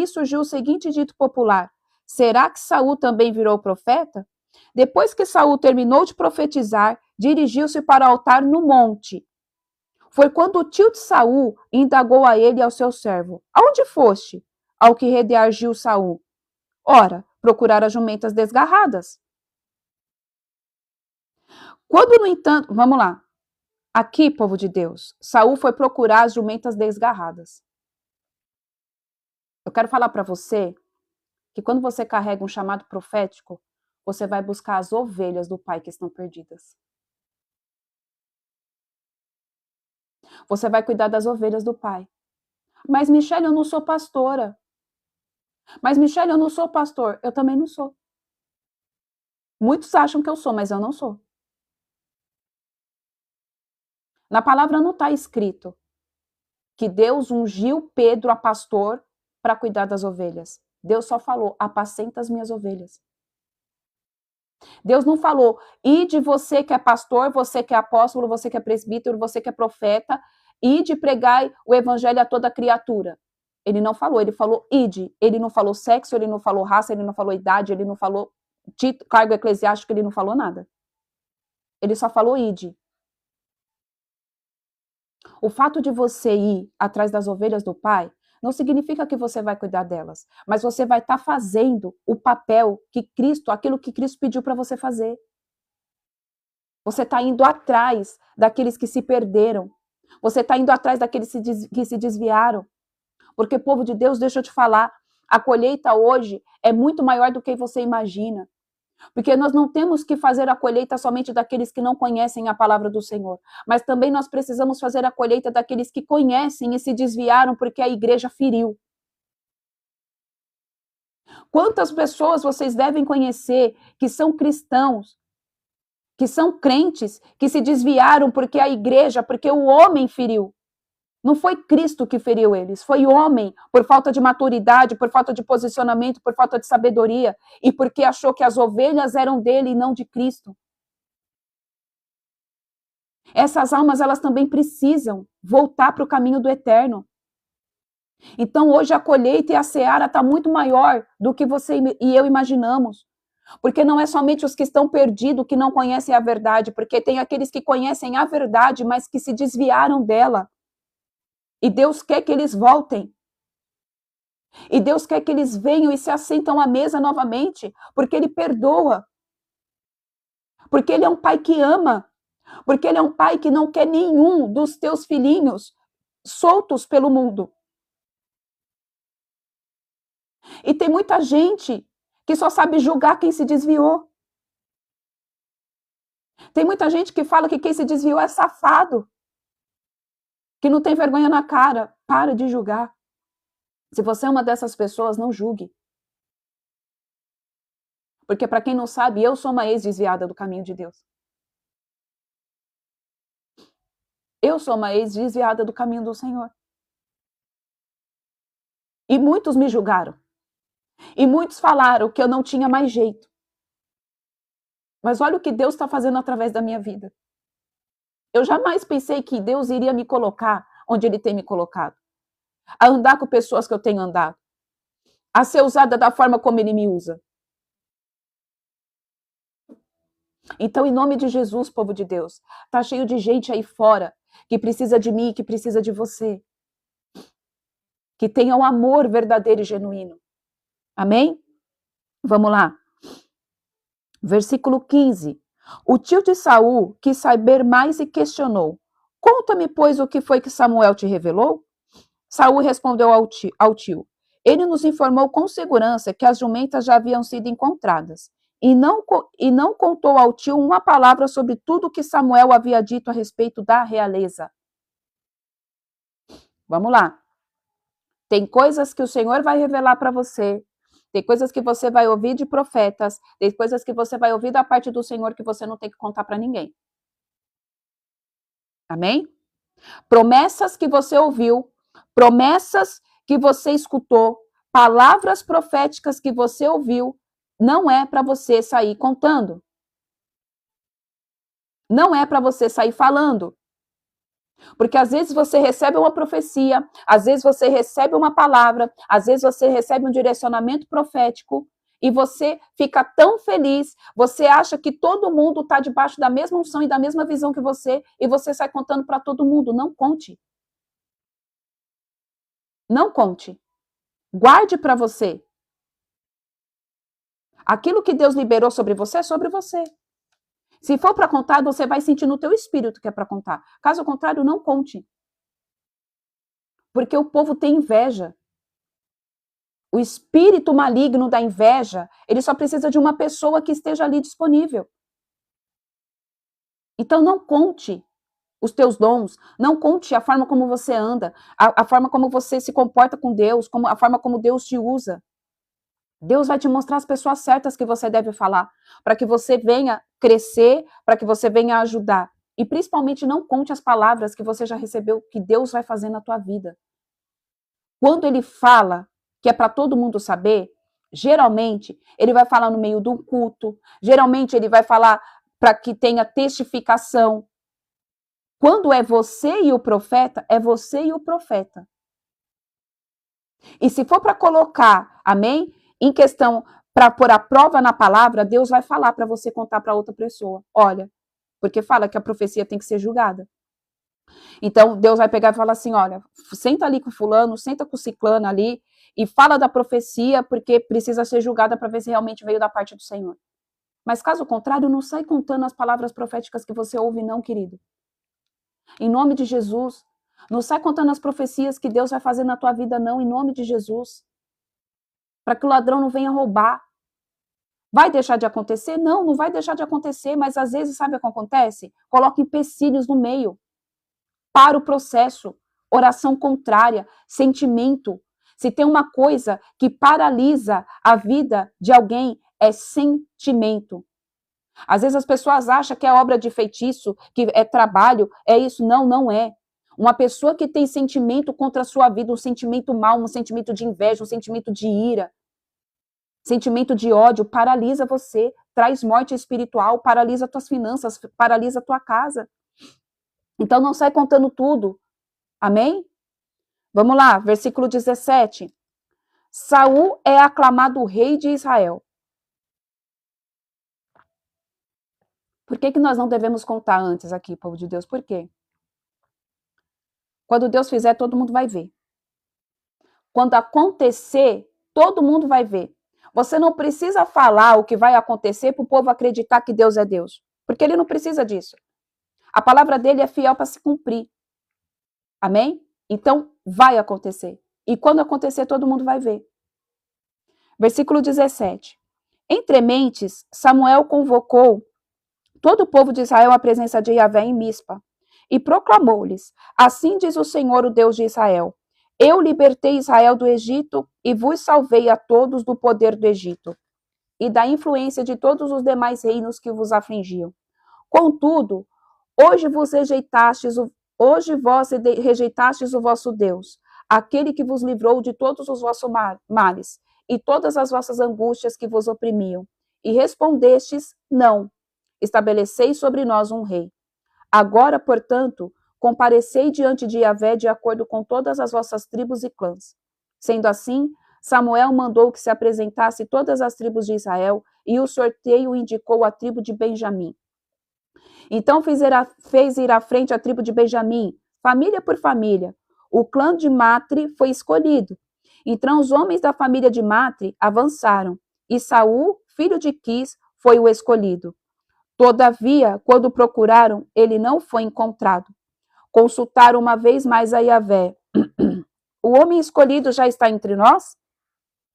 surgiu o seguinte dito popular: será que Saul também virou profeta? Depois que Saul terminou de profetizar, dirigiu-se para o altar no monte. Foi quando o tio de Saul indagou a ele e ao seu servo: aonde foste? Ao que redarguiu Saul: ora, procurar as jumentas desgarradas. Quando, no entanto, vamos lá. Aqui, povo de Deus, Saul foi procurar as jumentas desgarradas. Eu quero falar para você que quando você carrega um chamado profético, você vai buscar as ovelhas do Pai que estão perdidas. Você vai cuidar das ovelhas do Pai. Mas, Michele, eu não sou pastora. Mas, Michele, eu não sou pastor. Eu também não sou. Muitos acham que eu sou, mas eu não sou. Na palavra não está escrito que Deus ungiu Pedro a pastor para cuidar das ovelhas. Deus só falou, apacenta as minhas ovelhas. Deus não falou, ide você que é pastor, você que é apóstolo, você que é presbítero, você que é profeta, ide pregai o evangelho a toda criatura. Ele não falou, ele falou ide. Ele não falou sexo, ele não falou raça, ele não falou idade, ele não falou cargo eclesiástico, ele não falou nada. Ele só falou ide. O fato de você ir atrás das ovelhas do Pai não significa que você vai cuidar delas, mas você vai estar fazendo o papel que Cristo, aquilo que Cristo pediu para você fazer. Você está indo atrás daqueles que se perderam. Você está indo atrás daqueles que se desviaram. Porque, povo de Deus, deixa eu te falar, a colheita hoje é muito maior do que você imagina. Porque nós não temos que fazer a colheita somente daqueles que não conhecem a palavra do Senhor, mas também nós precisamos fazer a colheita daqueles que conhecem e se desviaram porque a igreja feriu. Quantas pessoas vocês devem conhecer que são cristãos, que são crentes, que se desviaram porque a igreja, porque o homem feriu? Não foi Cristo que feriu eles, foi o homem, por falta de maturidade, por falta de posicionamento, por falta de sabedoria, e porque achou que as ovelhas eram dele e não de Cristo. Essas almas, elas também precisam voltar para o caminho do eterno. Então, hoje a colheita e a seara está muito maior do que você e eu imaginamos. Porque não é somente os que estão perdidos que não conhecem a verdade, porque tem aqueles que conhecem a verdade, mas que se desviaram dela. E Deus quer que eles voltem. E Deus quer que eles venham e se assentam à mesa novamente, porque Ele perdoa. Porque Ele é um pai que ama. Porque Ele é um pai que não quer nenhum dos teus filhinhos soltos pelo mundo. E tem muita gente que só sabe julgar quem se desviou. Tem muita gente que fala que quem se desviou é safado. Que não tem vergonha na cara. Para de julgar. Se você é uma dessas pessoas, não julgue. Porque, para quem não sabe, eu sou uma ex-desviada do caminho de Deus. Eu sou uma ex-desviada do caminho do Senhor. E muitos me julgaram. E muitos falaram que eu não tinha mais jeito. Mas olha o que Deus está fazendo através da minha vida. Eu jamais pensei que Deus iria me colocar onde Ele tem me colocado. A andar com pessoas que eu tenho andado. A ser usada da forma como Ele me usa. Então, em nome de Jesus, povo de Deus, tá cheio de gente aí fora que precisa de mim, que precisa de você. Que tenha um amor verdadeiro e genuíno. Amém? Vamos lá. Versículo 15. O tio de Saul quis saber mais e questionou. Conta-me, pois, o que foi que Samuel te revelou? Saul respondeu ao tio. Ele nos informou com segurança que as jumentas já haviam sido encontradas. E não contou ao tio uma palavra sobre tudo o que Samuel havia dito a respeito da realeza. Vamos lá. Tem coisas que o Senhor vai revelar para você. Tem coisas que você vai ouvir de profetas. Tem coisas que você vai ouvir da parte do Senhor que você não tem que contar para ninguém. Amém? Promessas que você ouviu, promessas que você escutou, palavras proféticas que você ouviu, não é para você sair contando. Não é para você sair falando. Porque às vezes você recebe uma profecia, às vezes você recebe uma palavra, às vezes você recebe um direcionamento profético e você fica tão feliz, você acha que todo mundo está debaixo da mesma unção e da mesma visão que você e você sai contando para todo mundo. Não conte. Não conte. Guarde para você. Aquilo que Deus liberou sobre você é sobre você. Se for para contar, você vai sentir no teu espírito que é para contar. Caso contrário, não conte. Porque o povo tem inveja. O espírito maligno da inveja, ele só precisa de uma pessoa que esteja ali disponível. Então não conte. os teus dons, não conte a forma como você anda, a forma como você se comporta com Deus, a forma como Deus te usa. Deus vai te mostrar as pessoas certas que você deve falar, para que você venha crescer, para que você venha ajudar. E principalmente não conte as palavras que você já recebeu, que Deus vai fazer na tua vida. Quando ele fala que é para todo mundo saber, geralmente ele vai falar no meio de um culto, geralmente ele vai falar para que tenha testificação. Quando é você e o profeta, é você e o profeta. E se for para colocar, amém, em questão, para pôr a prova na palavra, Deus vai falar para você contar para outra pessoa. Olha, porque fala que a profecia tem que ser julgada. Então, Deus vai pegar e falar assim, olha, senta ali com fulano, senta com ciclano ali, e fala da profecia, porque precisa ser julgada para ver se realmente veio da parte do Senhor. Mas caso contrário, não sai contando as palavras proféticas que você ouve, não, querido. Em nome de Jesus. Não sai contando as profecias que Deus vai fazer na tua vida, não, em nome de Jesus. Para que o ladrão não venha roubar. Vai deixar de acontecer? Não, não vai deixar de acontecer, mas às vezes, sabe o que acontece? Coloca empecilhos no meio. Para o processo. Oração contrária, sentimento. Se tem uma coisa que paralisa a vida de alguém, é sentimento. Às vezes as pessoas acham que é obra de feitiço, que é trabalho, é isso. Não, não é. Uma pessoa que tem sentimento contra a sua vida, um sentimento mau, um sentimento de inveja, um sentimento de ira, sentimento de ódio, paralisa você, traz morte espiritual, paralisa tuas finanças, paralisa tua casa. Então não sai contando tudo. Amém? Vamos lá, versículo 17. Saul é aclamado rei de Israel. Por que nós não devemos contar antes aqui, povo de Deus? Por quê? Quando Deus fizer, todo mundo vai ver. Quando acontecer, todo mundo vai ver. Você não precisa falar o que vai acontecer para o povo acreditar que Deus é Deus. Porque ele não precisa disso. A palavra dele é fiel para se cumprir. Amém? Então, vai acontecer. E quando acontecer, todo mundo vai ver. Versículo 17. Entre mentes, Samuel convocou todo o povo de Israel à presença de Yahvé em Mispa e proclamou-lhes: assim diz o Senhor, o Deus de Israel: eu libertei Israel do Egito e vos salvei a todos do poder do Egito e da influência de todos os demais reinos que vos afligiam. Contudo, hoje vós rejeitastes o vosso Deus, aquele que vos livrou de todos os vossos males e todas as vossas angústias que vos oprimiam, e respondestes: não, estabeleceis sobre nós um rei. Agora, portanto, comparecei diante de Yahvé de acordo com todas as vossas tribos e clãs. Sendo assim, Samuel mandou que se apresentasse todas as tribos de Israel, e o sorteio indicou a tribo de Benjamim. Então fez ir à frente a tribo de Benjamim, família por família. O clã de Matre foi escolhido. Então os homens da família de Matre avançaram, e Saul, filho de Quis, foi o escolhido. Todavia, quando procuraram, ele não foi encontrado. Consultaram uma vez mais a Yahvé: o homem escolhido já está entre nós?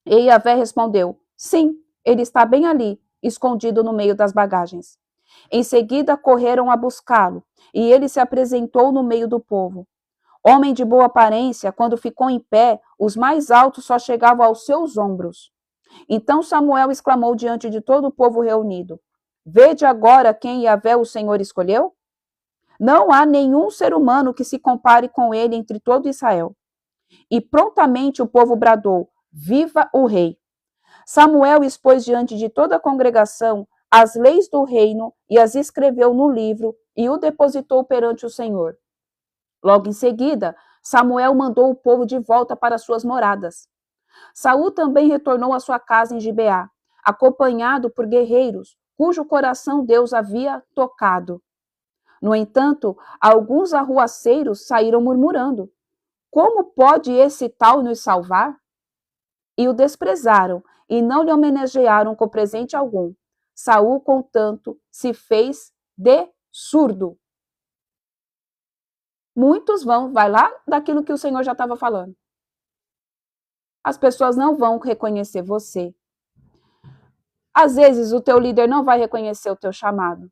E Yahvé respondeu: sim, ele está bem ali, escondido no meio das bagagens. Em seguida, correram a buscá-lo, e ele se apresentou no meio do povo. Homem de boa aparência, quando ficou em pé, os mais altos só chegavam aos seus ombros. Então Samuel exclamou diante de todo o povo reunido: vede agora quem Yahvé o Senhor escolheu? Não há nenhum ser humano que se compare com ele entre todo Israel. E prontamente o povo bradou: viva o rei! Samuel expôs diante de toda a congregação as leis do reino e as escreveu no livro e o depositou perante o Senhor. Logo em seguida, Samuel mandou o povo de volta para suas moradas. Saul também retornou à sua casa em Gibeá, acompanhado por guerreiros, cujo coração Deus havia tocado. No entanto, alguns arruaceiros saíram murmurando: como pode esse tal nos salvar? E o desprezaram, e não lhe homenagearam com presente algum. Saul, contanto, se fez de surdo. Muitos vai lá daquilo que o Senhor já estava falando. As pessoas não vão reconhecer você. Às vezes o teu líder não vai reconhecer o teu chamado.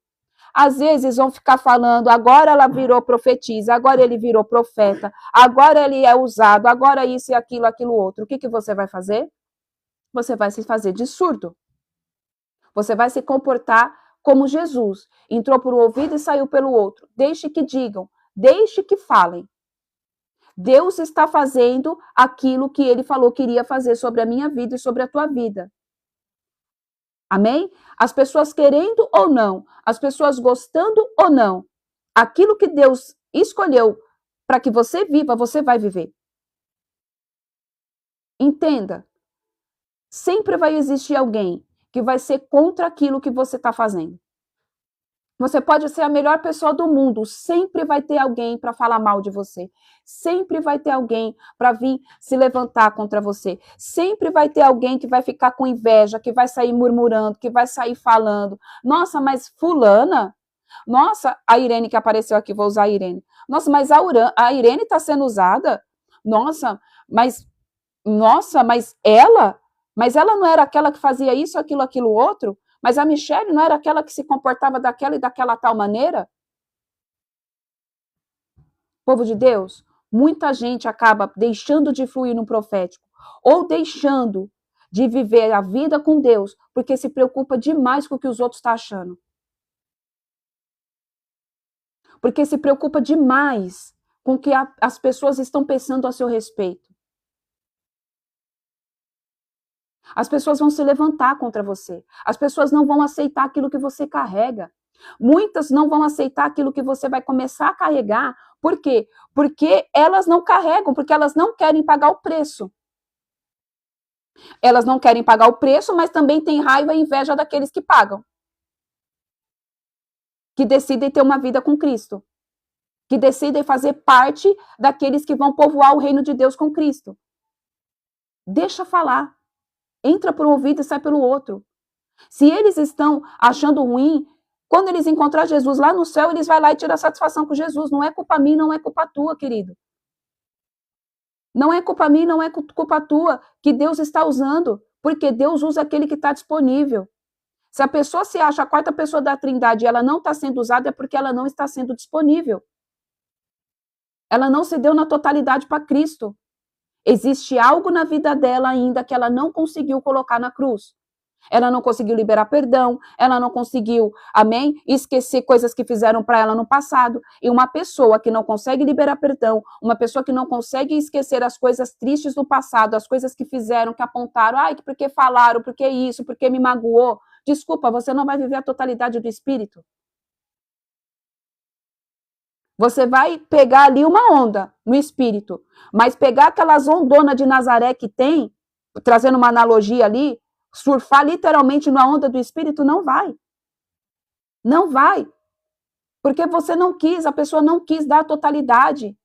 às vezes vão ficar falando, agora ela virou profetisa, agora ele virou profeta, agora ele é usado, agora isso e aquilo, aquilo outro. O que você vai fazer? Você vai se fazer de surdo. Você vai se comportar como Jesus. Entrou por um ouvido e saiu pelo outro. Deixe que digam, deixe que falem. Deus está fazendo aquilo que ele falou que iria fazer sobre a minha vida e sobre a tua vida. Amém? As pessoas querendo ou não, as pessoas gostando ou não, aquilo que Deus escolheu para que você viva, você vai viver. Entenda. Sempre vai existir alguém que vai ser contra aquilo que você está fazendo. Você pode ser a melhor pessoa do mundo, sempre vai ter alguém para falar mal de você. Sempre vai ter alguém para vir se levantar contra você. Sempre vai ter alguém que vai ficar com inveja, que vai sair murmurando, que vai sair falando. Nossa, mas fulana? Nossa, a Irene que apareceu aqui, vou usar a Irene. Nossa, mas a Irene está sendo usada? Nossa, mas ela? Mas ela não era aquela que fazia isso, aquilo, outro? Mas a Michelle não era aquela que se comportava daquela e daquela tal maneira? Povo de Deus, muita gente acaba deixando de fluir no profético ou deixando de viver a vida com Deus porque se preocupa demais com o que os outros estão achando. Porque se preocupa demais com o que as pessoas estão pensando a seu respeito. As pessoas vão se levantar contra você. As pessoas não vão aceitar aquilo que você carrega. Muitas não vão aceitar aquilo que você vai começar a carregar. Por quê? Porque elas não carregam, porque elas não querem pagar o preço. Elas não querem pagar o preço, mas também têm raiva e inveja daqueles que pagam. Que decidem ter uma vida com Cristo. Que decidem fazer parte daqueles que vão povoar o reino de Deus com Cristo. Deixa falar. Entra por um ouvido e sai pelo outro. Se eles estão achando ruim, quando eles encontrar Jesus lá no céu, eles vão lá e tirar satisfação com Jesus. Não é culpa minha, não é culpa tua, querido. Não é culpa minha, não é culpa tua que Deus está usando, porque Deus usa aquele que está disponível. Se a pessoa se acha a quarta pessoa da Trindade e ela não está sendo usada, é porque ela não está sendo disponível. Ela não se deu na totalidade para Cristo. Existe algo na vida dela ainda que ela não conseguiu colocar na cruz. Ela não conseguiu liberar perdão, ela não conseguiu, amém? Esquecer coisas que fizeram para ela no passado. E uma pessoa que não consegue liberar perdão, uma pessoa que não consegue esquecer as coisas tristes do passado, as coisas que fizeram, que apontaram, ai, porque falaram, porque isso, porque me magoou. Desculpa, você não vai viver a totalidade do Espírito. Você vai pegar ali uma onda no Espírito, mas pegar aquelas ondonas de Nazaré que tem, trazendo uma analogia ali, surfar literalmente na onda do Espírito, não vai. Não vai. Porque você não quis, a pessoa não quis dar a totalidade.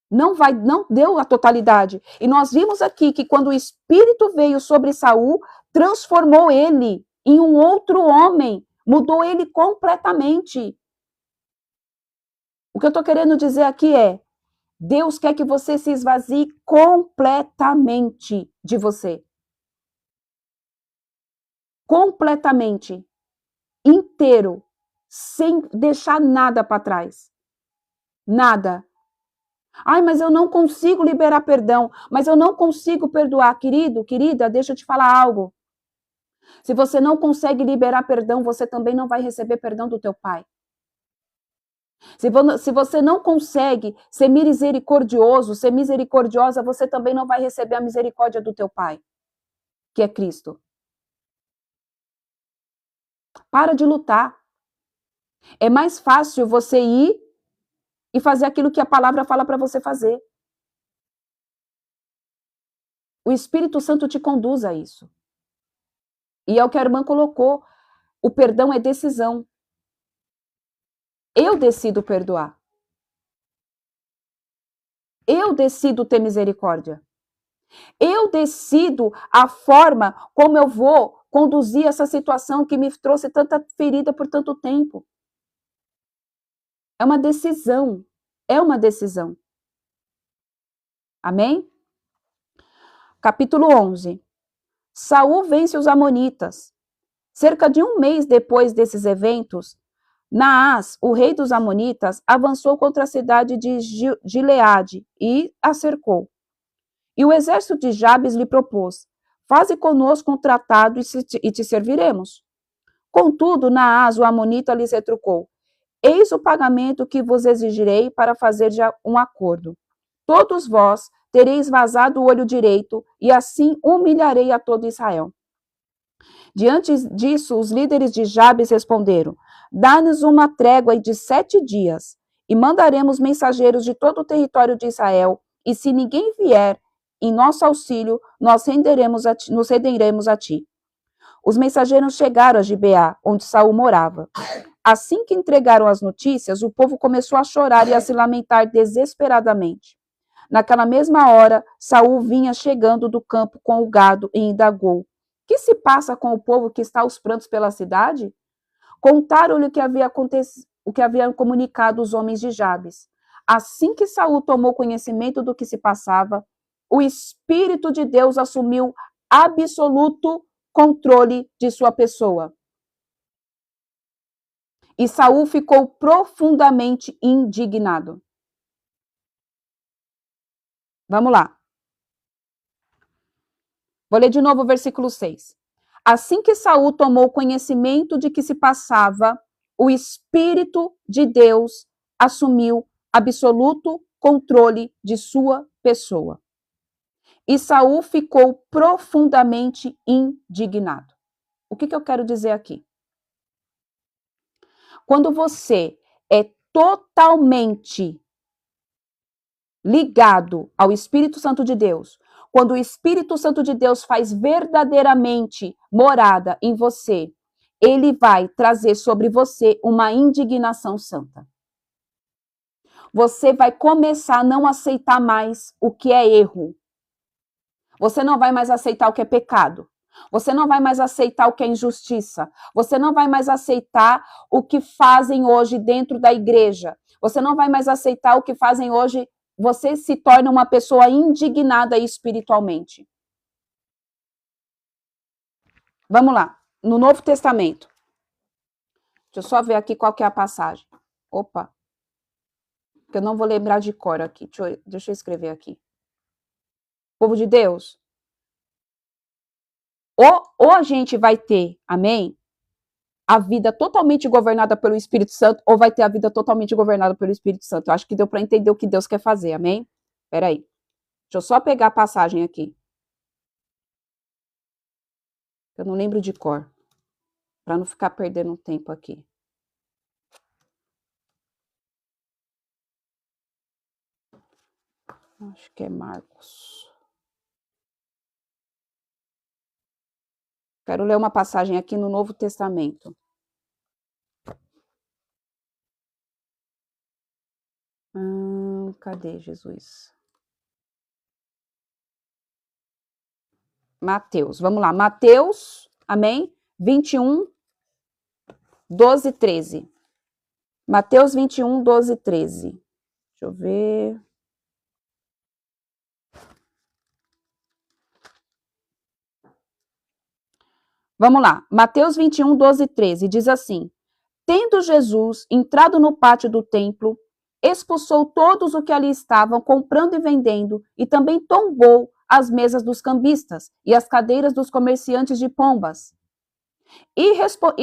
Não vai, não deu a totalidade. E nós vimos aqui que quando o Espírito veio sobre Saul, transformou ele em um outro homem, mudou ele completamente. O que eu estou querendo dizer aqui é, Deus quer que você se esvazie completamente de você. Completamente. Inteiro. Sem deixar nada para trás. Nada. Ai, mas eu não consigo liberar perdão. Mas eu não consigo perdoar. Querido, querida, deixa eu te falar algo. Se você não consegue liberar perdão, você também não vai receber perdão do teu pai. Se você não consegue ser misericordioso, ser misericordiosa, você também não vai receber a misericórdia do teu pai, que é Cristo. Para de lutar. É mais fácil você ir e fazer aquilo que a palavra fala para você fazer. O Espírito Santo te conduz a isso. E é o que a irmã colocou. O perdão é decisão. Eu decido perdoar. Eu decido ter misericórdia. Eu decido a forma como eu vou conduzir essa situação que me trouxe tanta ferida por tanto tempo. É uma decisão. É uma decisão. Amém? Capítulo 11. Saul vence os amonitas. Cerca de um mês depois desses eventos, Naás, o rei dos Amonitas, avançou contra a cidade de Gileade e a cercou. E o exército de Jabes lhe propôs: faze conosco um tratado e te serviremos. Contudo, Naás, o Amonita, lhes retrucou: eis o pagamento que vos exigirei para fazer um acordo. Todos vós tereis vazado o olho direito, e assim humilharei a todo Israel. Diante disso, os líderes de Jabes responderam: dá-nos uma trégua de 7 dias, e mandaremos mensageiros de todo o território de Israel, e se ninguém vier em nosso auxílio, nos renderemos a ti. Os mensageiros chegaram a Gibeá, onde Saul morava. Assim que entregaram as notícias, o povo começou a chorar e a se lamentar desesperadamente. Naquela mesma hora, Saul vinha chegando do campo com o gado e indagou: que se passa com o povo que está aos prantos pela cidade? Contaram-lhe o que haviam comunicado os homens de Jabes. Assim que Saul tomou conhecimento do que se passava, o Espírito de Deus assumiu absoluto controle de sua pessoa. E Saul ficou profundamente indignado. Vamos lá. Vou ler de novo o versículo 6. Assim que Saul tomou conhecimento de que se passava, o Espírito de Deus assumiu absoluto controle de sua pessoa. E Saul ficou profundamente indignado. O que eu quero dizer aqui? Quando você é totalmente ligado ao Espírito Santo de Deus, quando o Espírito Santo de Deus faz verdadeiramente morada em você, ele vai trazer sobre você uma indignação santa. Você vai começar a não aceitar mais o que é erro. Você não vai mais aceitar o que é pecado. Você não vai mais aceitar o que é injustiça. Você não vai mais aceitar o que fazem hoje dentro da igreja. Você não vai mais aceitar o que fazem hoje. Você se torna uma pessoa indignada espiritualmente. Vamos lá. No Novo Testamento. Deixa eu só ver aqui qual que é a passagem. Opa. Que eu não vou lembrar de cor aqui. Deixa eu escrever aqui. Povo de Deus. Ou a gente vai ter, amém, a vida totalmente governada pelo Espírito Santo, ou vai ter a vida totalmente governada pelo Espírito Santo. Eu acho que deu para entender o que Deus quer fazer, amém? Espera aí. Deixa eu só pegar a passagem aqui. Eu não lembro de cor. Para não ficar perdendo tempo aqui. Acho que é Marcos. Quero ler uma passagem aqui no Novo Testamento. Cadê Jesus? Mateus, vamos lá. Mateus, amém? 21, 12, 13. Mateus 21, 12, 13. Deixa eu ver. Vamos lá. Mateus 21, 12, 13. Diz assim: tendo Jesus entrado no pátio do templo, expulsou todos os que ali estavam comprando e vendendo, e também tombou as mesas dos cambistas e as cadeiras dos comerciantes de pombas. E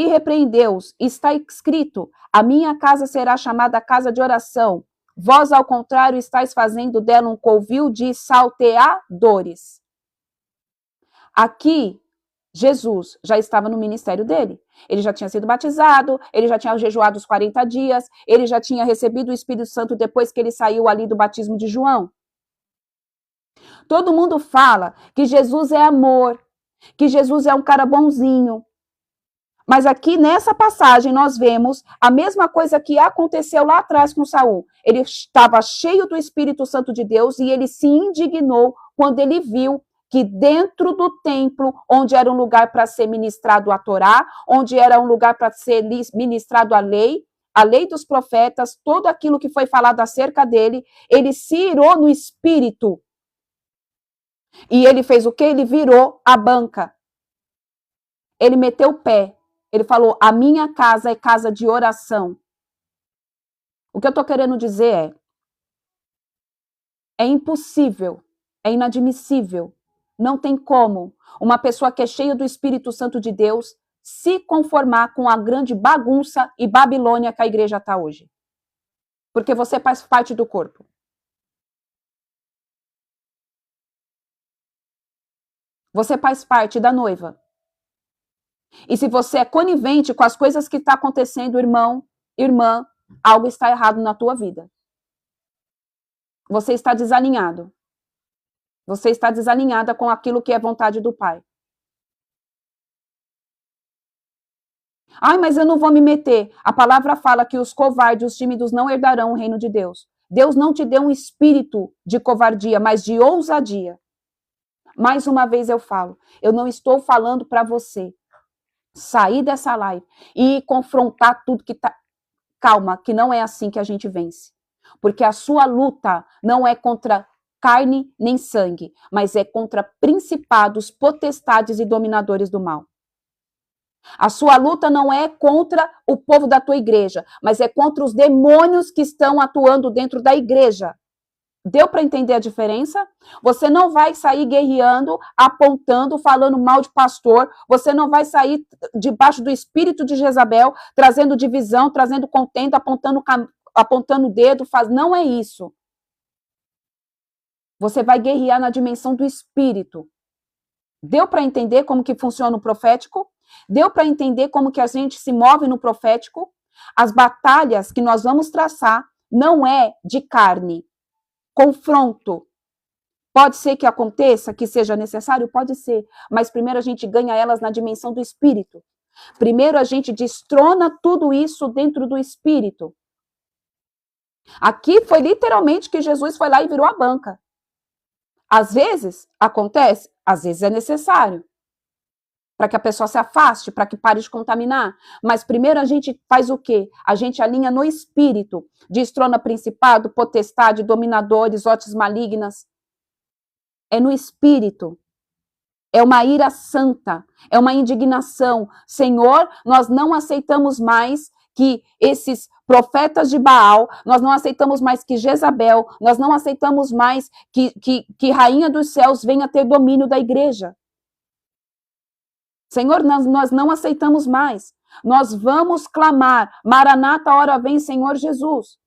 repreendeu-os: está escrito: a minha casa será chamada casa de oração. Vós, ao contrário, estáis fazendo dela um covil de salteadores. Aqui, Jesus já estava no ministério dele. Ele já tinha sido batizado, ele já tinha jejuado os 40 dias, ele já tinha recebido o Espírito Santo depois que ele saiu ali do batismo de João. Todo mundo fala que Jesus é amor, que Jesus é um cara bonzinho. Mas aqui nessa passagem nós vemos a mesma coisa que aconteceu lá atrás com Saul. Ele estava cheio do Espírito Santo de Deus e ele se indignou quando ele viu que dentro do templo, onde era um lugar para ser ministrado a Torá, onde era um lugar para ser ministrado a lei dos profetas, tudo aquilo que foi falado acerca dele, ele se irou no espírito. E ele fez o quê? Ele virou a banca. Ele meteu o pé. Ele falou, a minha casa é casa de oração. O que eu estou querendo dizer é impossível, é inadmissível, não tem como uma pessoa que é cheia do Espírito Santo de Deus se conformar com a grande bagunça e Babilônia que a igreja está hoje. Porque você faz parte do corpo. Você faz parte da noiva. E se você é conivente com as coisas que estão acontecendo, irmão, irmã, algo está errado na tua vida. Você está desalinhado. Você está desalinhada com aquilo que é vontade do Pai. Ai, mas eu não vou me meter. A palavra fala que os covardes, os tímidos não herdarão o reino de Deus. Deus não te deu um espírito de covardia, mas de ousadia. Mais uma vez eu falo, eu não estou falando para você sair dessa live e confrontar tudo que tá. Calma, que não é assim que a gente vence. Porque a sua luta não é contra carne nem sangue, mas é contra principados, potestades e dominadores do mal. A sua luta não é contra o povo da tua igreja, mas é contra os demônios que estão atuando dentro da igreja. Deu para entender a diferença? Você não vai sair guerreando, apontando, falando mal de pastor. Você não vai sair debaixo do espírito de Jezabel, trazendo divisão, trazendo contenda, apontando o dedo. Não é isso. Você vai guerrear na dimensão do espírito. Deu para entender como que funciona o profético? Deu para entender como que a gente se move no profético? As batalhas que nós vamos traçar não é de carne. Confronto. Pode ser que aconteça, que seja necessário? Pode ser. Mas primeiro a gente ganha elas na dimensão do espírito. Primeiro a gente destrona tudo isso dentro do espírito. Aqui foi literalmente que Jesus foi lá e virou a banca. Às vezes acontece, às vezes é necessário. Para que a pessoa se afaste, para que pare de contaminar. Mas primeiro a gente faz o quê? A gente alinha no espírito, destrona principado, potestade, dominadores, hostes malignas. É no espírito. É uma ira santa, é uma indignação. Senhor, nós não aceitamos mais que esses profetas de Baal, nós não aceitamos mais que Jezabel, nós não aceitamos mais que Rainha dos Céus venha ter domínio da igreja. Senhor, nós não aceitamos mais. Nós vamos clamar, Maranata, hora vem, Senhor Jesus.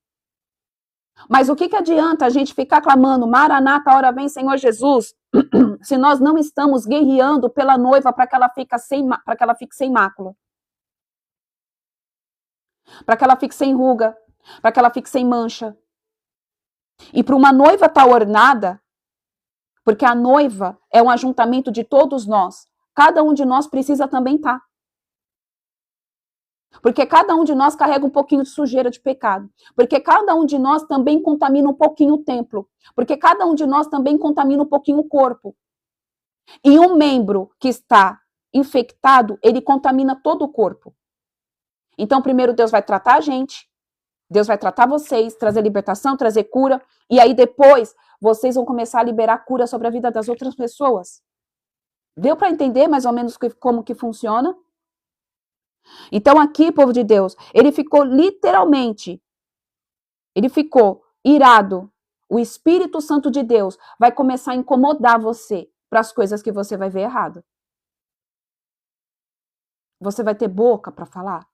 Mas o que adianta a gente ficar clamando, Maranata, hora vem, Senhor Jesus, se nós não estamos guerreando pela noiva para que ela fique sem mácula? Para que ela fique sem ruga, para que ela fique sem mancha. E para uma noiva estar ornada, porque a noiva é um ajuntamento de todos nós, cada um de nós precisa também estar. Porque cada um de nós carrega um pouquinho de sujeira de pecado. Porque cada um de nós também contamina um pouquinho o templo. Porque cada um de nós também contamina um pouquinho o corpo. E um membro que está infectado, ele contamina todo o corpo. Então, primeiro Deus vai tratar a gente, Deus vai tratar vocês, trazer libertação, trazer cura, e aí depois vocês vão começar a liberar cura sobre a vida das outras pessoas. Deu para entender mais ou menos como que funciona? Então aqui, povo de Deus, ele ficou literalmente, ele ficou irado. O Espírito Santo de Deus vai começar a incomodar você para as coisas que você vai ver errado. Você vai ter boca para falar?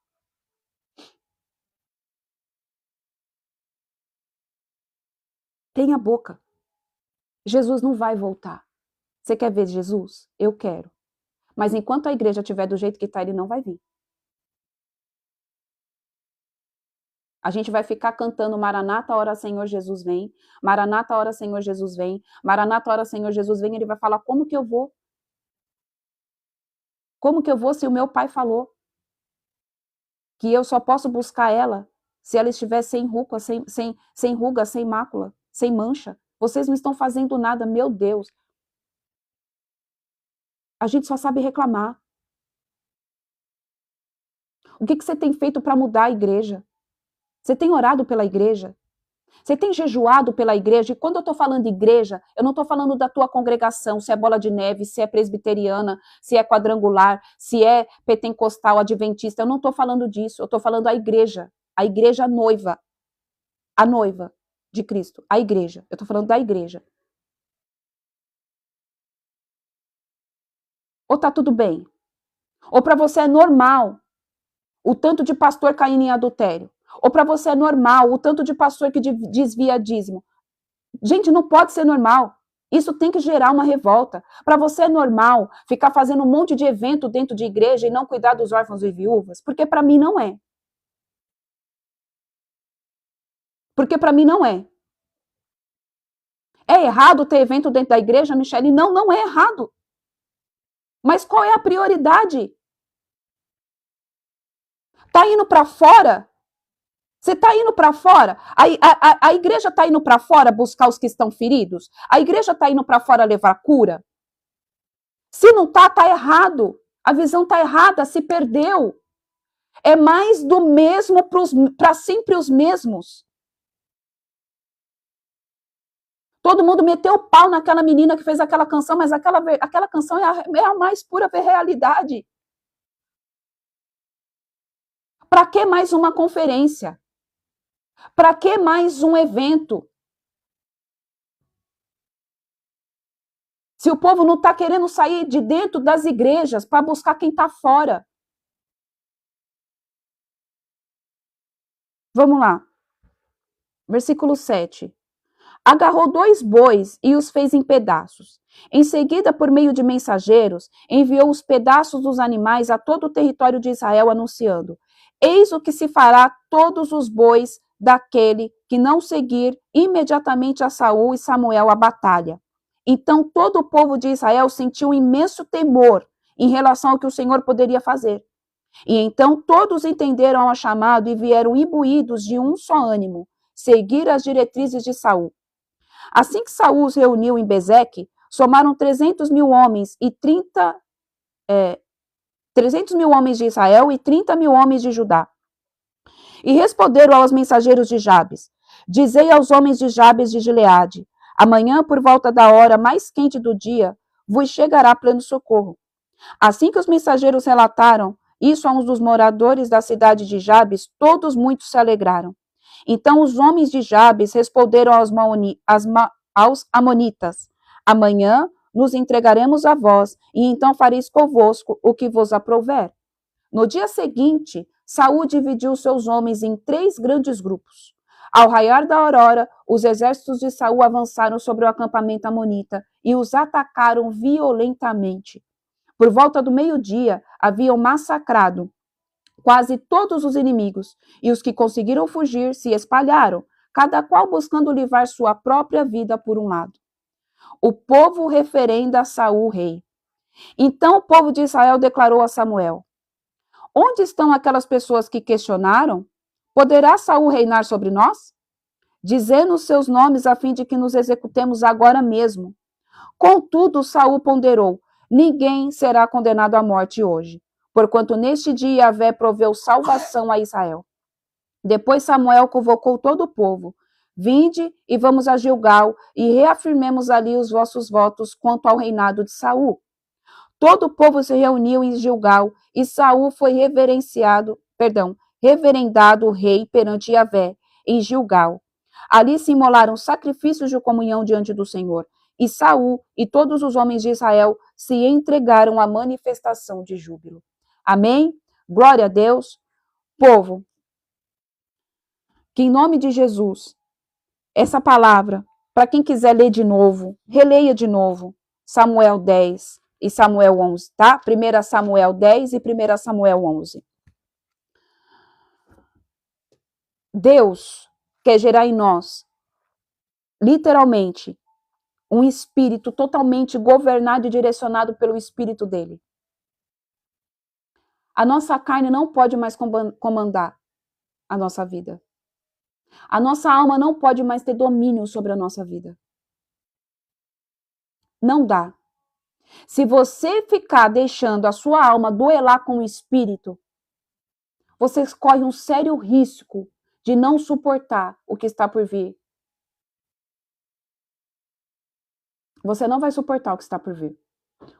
Tenha boca. Jesus não vai voltar. Você quer ver Jesus? Eu quero. Mas enquanto a igreja estiver do jeito que está, ele não vai vir. A gente vai ficar cantando Maranata, hora Senhor Jesus vem. Maranata, hora Senhor Jesus vem. Maranata, hora Senhor Jesus vem. Ele vai falar, como que eu vou? Como que eu vou se o meu pai falou que eu só posso buscar ela se ela estiver sem ruga, sem ruga, sem mácula, sem mancha? Vocês não estão fazendo nada, meu Deus. A gente só sabe reclamar. O que você tem feito para mudar a igreja? Você tem orado pela igreja? Você tem jejuado pela igreja? E quando eu estou falando de igreja, eu não estou falando da tua congregação, se é bola de neve, se é presbiteriana, se é quadrangular, se é pentecostal, adventista. Eu não estou falando disso. Eu estou falando a igreja noiva, a noiva de Cristo, a igreja. Eu estou falando da igreja. Ou tá tudo bem? Ou para você é normal o tanto de pastor caindo em adultério? Ou para você é normal o tanto de pastor que desvia dízimo? Gente, não pode ser normal. Isso tem que gerar uma revolta. Para você é normal ficar fazendo um monte de evento dentro de igreja e não cuidar dos órfãos e viúvas? Porque para mim não é. Porque para mim não é. É errado ter evento dentro da igreja, Michele? Não, não é errado. Mas qual é a prioridade? Tá indo para fora? Você está indo para fora? A igreja está indo para fora buscar os que estão feridos? A igreja está indo para fora levar cura? Se não está, está errado. A visão está errada, se perdeu. É mais do mesmo para sempre os mesmos. Todo mundo meteu o pau naquela menina que fez aquela canção, mas aquela canção é a mais pura realidade. Para que mais uma conferência? Para que mais um evento? Se o povo não está querendo sair de dentro das igrejas para buscar quem está fora. Vamos lá. Versículo 7. Agarrou 2 bois e os fez em pedaços. Em seguida, por meio de mensageiros, enviou os pedaços dos animais a todo o território de Israel, anunciando: eis o que se fará a todos os bois daquele que não seguir imediatamente a Saul e Samuel à batalha. Então todo o povo de Israel sentiu um imenso temor em relação ao que o Senhor poderia fazer. E então todos entenderam ao chamado e vieram imbuídos de um só ânimo, seguir as diretrizes de Saul. Assim que Saul os reuniu em Bezeque, somaram 300 mil homens e 300 mil homens de Israel e 30 mil homens de Judá. E responderam aos mensageiros de Jabes: dizei aos homens de Jabes de Gileade: amanhã, por volta da hora mais quente do dia, vos chegará pleno socorro. Assim que os mensageiros relataram isso a um dos moradores da cidade de Jabes, todos muito se alegraram. Então os homens de Jabes responderam aos amonitas: amanhã nos entregaremos a vós, e então fareis convosco o que vos aprouver. No dia seguinte, Saul dividiu seus homens em 3 grandes grupos. Ao raiar da aurora, os exércitos de Saul avançaram sobre o acampamento amonita e os atacaram violentamente. Por volta do meio-dia, haviam massacrado quase todos os inimigos, e os que conseguiram fugir se espalharam, cada qual buscando livrar sua própria vida por um lado. O povo referenda a Saul, rei. Então o povo de Israel declarou a Samuel: onde estão aquelas pessoas que questionaram? Poderá Saul reinar sobre nós? Dizendo-nos seus nomes a fim de que nos executemos agora mesmo. Contudo, Saul ponderou: ninguém será condenado à morte hoje, porquanto neste dia Yahvé proveu salvação a Israel. Depois Samuel convocou todo o povo: vinde e vamos a Gilgal e reafirmemos ali os vossos votos quanto ao reinado de Saul. Todo o povo se reuniu em Gilgal e Saul foi reverendado rei perante Yahvé em Gilgal. Ali se imolaram sacrifícios de comunhão diante do Senhor. E Saul e todos os homens de Israel se entregaram à manifestação de júbilo. Amém? Glória a Deus. Povo, que em nome de Jesus, essa palavra, para quem quiser ler de novo, releia de novo, Samuel 10 e Samuel 11, tá? 1 Samuel 10 e 1 Samuel 11. Deus quer gerar em nós, literalmente, um espírito totalmente governado e direcionado pelo espírito dele. A nossa carne não pode mais comandar a nossa vida. A nossa alma não pode mais ter domínio sobre a nossa vida. Não dá. Se você ficar deixando a sua alma duelar com o espírito, você corre um sério risco de não suportar o que está por vir. Você não vai suportar o que está por vir.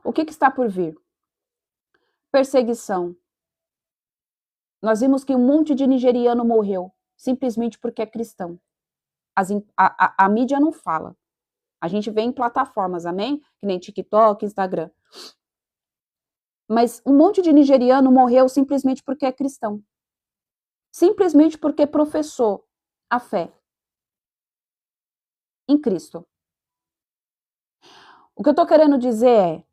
O que está por vir? Perseguição. Nós vimos que um monte de nigeriano morreu, simplesmente porque é cristão. A mídia não fala. A gente vê em plataformas, amém? Que nem TikTok, Instagram. Mas um monte de nigeriano morreu simplesmente porque é cristão. Simplesmente porque professou a fé em Cristo. O que eu estou querendo dizer é,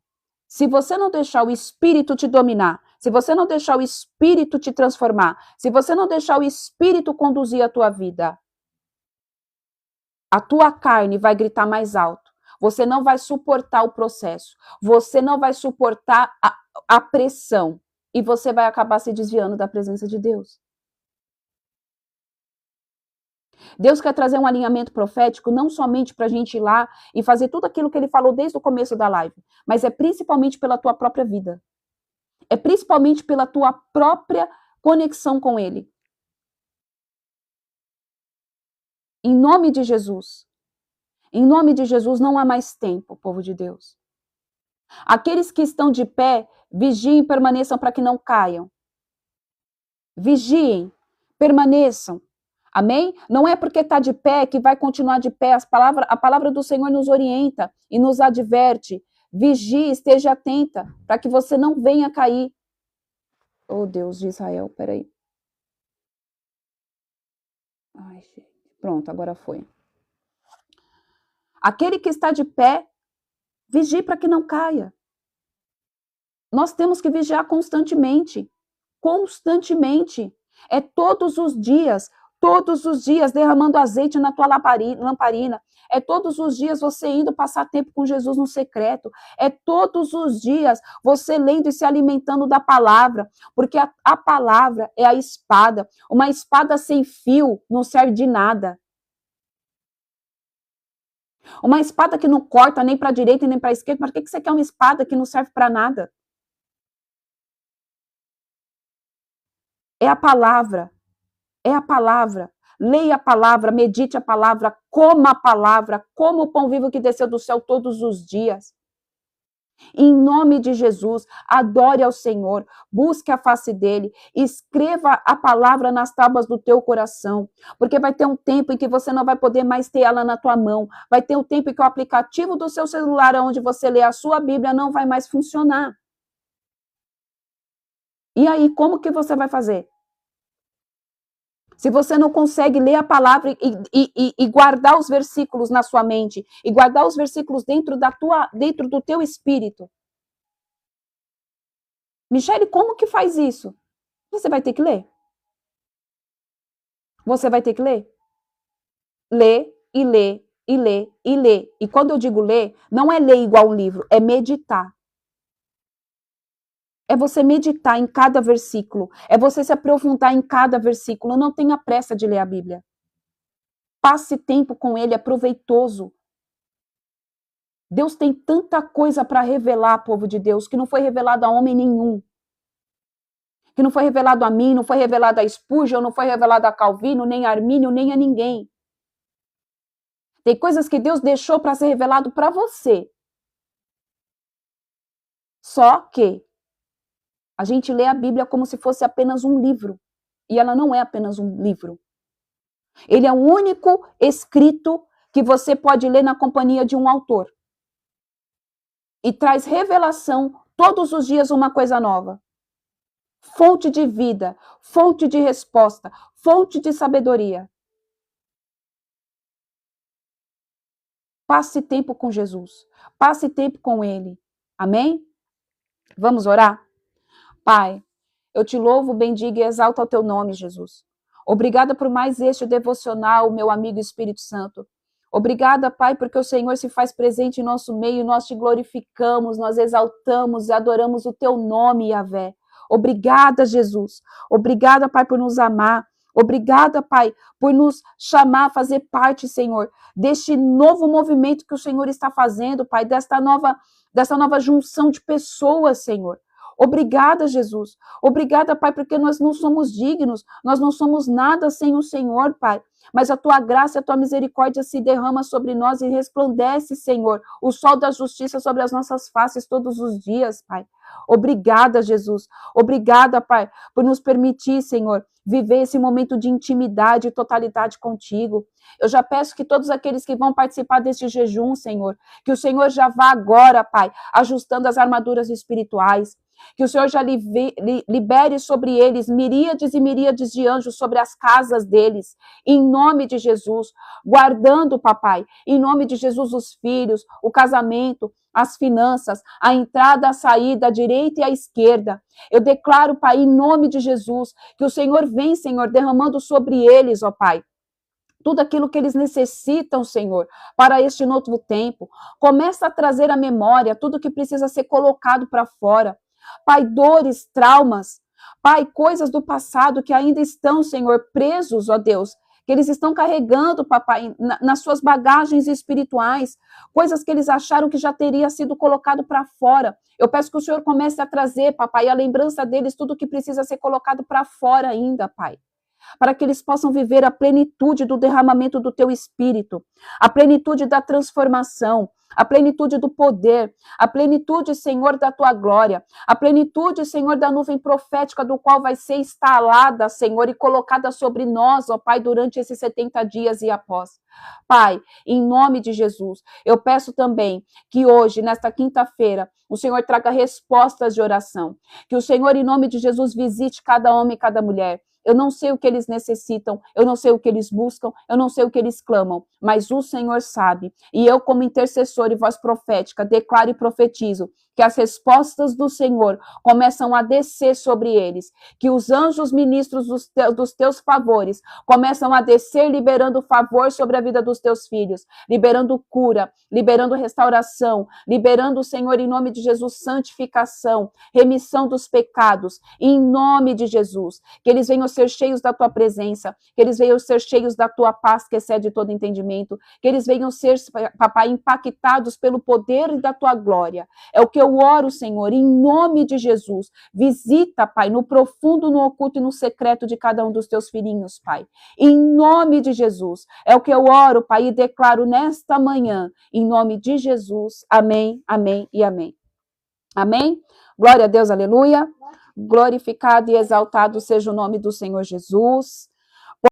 se você não deixar o Espírito te dominar, se você não deixar o Espírito te transformar, se você não deixar o Espírito conduzir a tua vida, a tua carne vai gritar mais alto. Você não vai suportar o processo. Você não vai suportar a pressão. E você vai acabar se desviando da presença de Deus. Deus quer trazer um alinhamento profético não somente para a gente ir lá e fazer tudo aquilo que ele falou desde o começo da live, mas é principalmente pela tua própria vida. É principalmente pela tua própria conexão com ele. Em nome de Jesus. Em nome de Jesus, não há mais tempo, povo de Deus. Aqueles que estão de pé, vigiem e permaneçam para que não caiam. Vigiem, permaneçam. Amém? Não é porque está de pé que vai continuar de pé. A palavra do Senhor nos orienta e nos adverte. Vigie, esteja atenta, para que você não venha cair. Oh, Deus de Israel, peraí. Ai, gente. Pronto, agora foi. Aquele que está de pé, vigie para que não caia. Nós temos que vigiar constantemente. Constantemente. É todos os dias derramando azeite na tua lamparina. É todos os dias você indo passar tempo com Jesus no secreto. É todos os dias você lendo e se alimentando da palavra. Porque a palavra é a espada. Uma espada sem fio não serve de nada. Uma espada que não corta nem para a direita nem para a esquerda. Mas por que você quer uma espada que não serve para nada? É a palavra. É a palavra. Leia a palavra, medite a palavra, coma a palavra, coma o pão vivo que desceu do céu todos os dias. Em nome de Jesus, adore ao Senhor, busque a face dele, escreva a palavra nas tábuas do teu coração, porque vai ter um tempo em que você não vai poder mais ter ela na tua mão, vai ter um tempo em que o aplicativo do seu celular, onde você lê a sua Bíblia, não vai mais funcionar. E aí, como que você vai fazer? Se você não consegue ler a palavra e guardar os versículos na sua mente, e guardar os versículos dentro do teu espírito. Michele, como que faz isso? Você vai ter que ler. Você vai ter que ler. Ler e ler e ler e ler. E quando eu digo ler, não é ler igual um livro, é meditar. É você meditar em cada versículo. É você se aprofundar em cada versículo. Não tenha pressa de ler a Bíblia. Passe tempo com ele, é proveitoso. Deus tem tanta coisa para revelar, povo de Deus, que não foi revelado a homem nenhum. Que não foi revelado a mim, não foi revelado a Spurgeon, não foi revelado a Calvino, nem a Armínio, nem a ninguém. Tem coisas que Deus deixou para ser revelado para você. Só que a gente lê a Bíblia como se fosse apenas um livro. E ela não é apenas um livro. Ele é o único escrito que você pode ler na companhia de um autor. E traz revelação todos os dias uma coisa nova. Fonte de vida, fonte de resposta, fonte de sabedoria. Passe tempo com Jesus. Passe tempo com Ele. Amém? Vamos orar? Pai, eu te louvo, bendigo e exalto ao teu nome, Jesus. Obrigada por mais este devocional, meu amigo Espírito Santo. Obrigada, Pai, porque o Senhor se faz presente em nosso meio, nós te glorificamos, nós exaltamos e adoramos o teu nome, Yahvé. Obrigada, Jesus. Obrigada, Pai, por nos amar. Obrigada, Pai, por nos chamar a fazer parte, Senhor, deste novo movimento que o Senhor está fazendo, Pai, dessa nova junção de pessoas, Senhor. Obrigada, Jesus. Obrigada, Pai, porque nós não somos dignos, nós não somos nada sem o Senhor, Pai. Mas a tua graça e a tua misericórdia se derrama sobre nós e resplandece, Senhor, o sol da justiça sobre as nossas faces todos os dias, Pai. Obrigada, Jesus. Obrigada, Pai, por nos permitir, Senhor, viver esse momento de intimidade e totalidade contigo. Eu já peço que todos aqueles que vão participar deste jejum, Senhor, que o Senhor já vá agora, Pai, ajustando as armaduras espirituais, que o Senhor já libere sobre eles miríades e miríades de anjos sobre as casas deles, em nome de Jesus, guardando, papai, em nome de Jesus, os filhos, o casamento, as finanças, a entrada, a saída, a direita e a esquerda. Eu declaro, Pai, em nome de Jesus, que o Senhor vem, Senhor, derramando sobre eles, ó Pai, tudo aquilo que eles necessitam, Senhor, para este novo tempo. Começa a trazer à memória tudo que precisa ser colocado para fora. Pai, dores, traumas, Pai, coisas do passado que ainda estão, Senhor, presos, ó Deus, que eles estão carregando, papai, nas suas bagagens espirituais, coisas que eles acharam que já teria sido colocado para fora. Eu peço que o Senhor comece a trazer, papai, a lembrança deles, tudo que precisa ser colocado para fora ainda, Pai, para que eles possam viver a plenitude do derramamento do teu Espírito, a plenitude da transformação, a plenitude do poder, a plenitude, Senhor, da tua glória, a plenitude, Senhor, da nuvem profética do qual vai ser instalada, Senhor, e colocada sobre nós, ó Pai, durante esses 70 dias e após. Pai, em nome de Jesus, eu peço também que hoje, nesta quinta-feira, o Senhor traga respostas de oração, que o Senhor, em nome de Jesus, visite cada homem e cada mulher. Eu não sei o que eles necessitam, eu não sei o que eles buscam, eu não sei o que eles clamam, mas o Senhor sabe. E eu, como intercessor e voz profética, declaro e profetizo que as respostas do Senhor começam a descer sobre eles, que os anjos ministros dos teus favores começam a descer, liberando favor sobre a vida dos teus filhos, liberando cura, liberando restauração, liberando, Senhor, em nome de Jesus, santificação, remissão dos pecados, em nome de Jesus, que eles venham ser cheios da tua presença, que eles venham ser cheios da tua paz que excede todo entendimento, que eles venham ser, papai, impactados pelo poder da tua glória. É o que eu oro, Senhor, em nome de Jesus. Visita, Pai, no profundo, no oculto e no secreto de cada um dos teus filhinhos, Pai. Em nome de Jesus. É o que eu oro, Pai, e declaro nesta manhã, em nome de Jesus. Amém, amém e amém. Amém? Glória a Deus, aleluia. Glorificado e exaltado seja o nome do Senhor Jesus.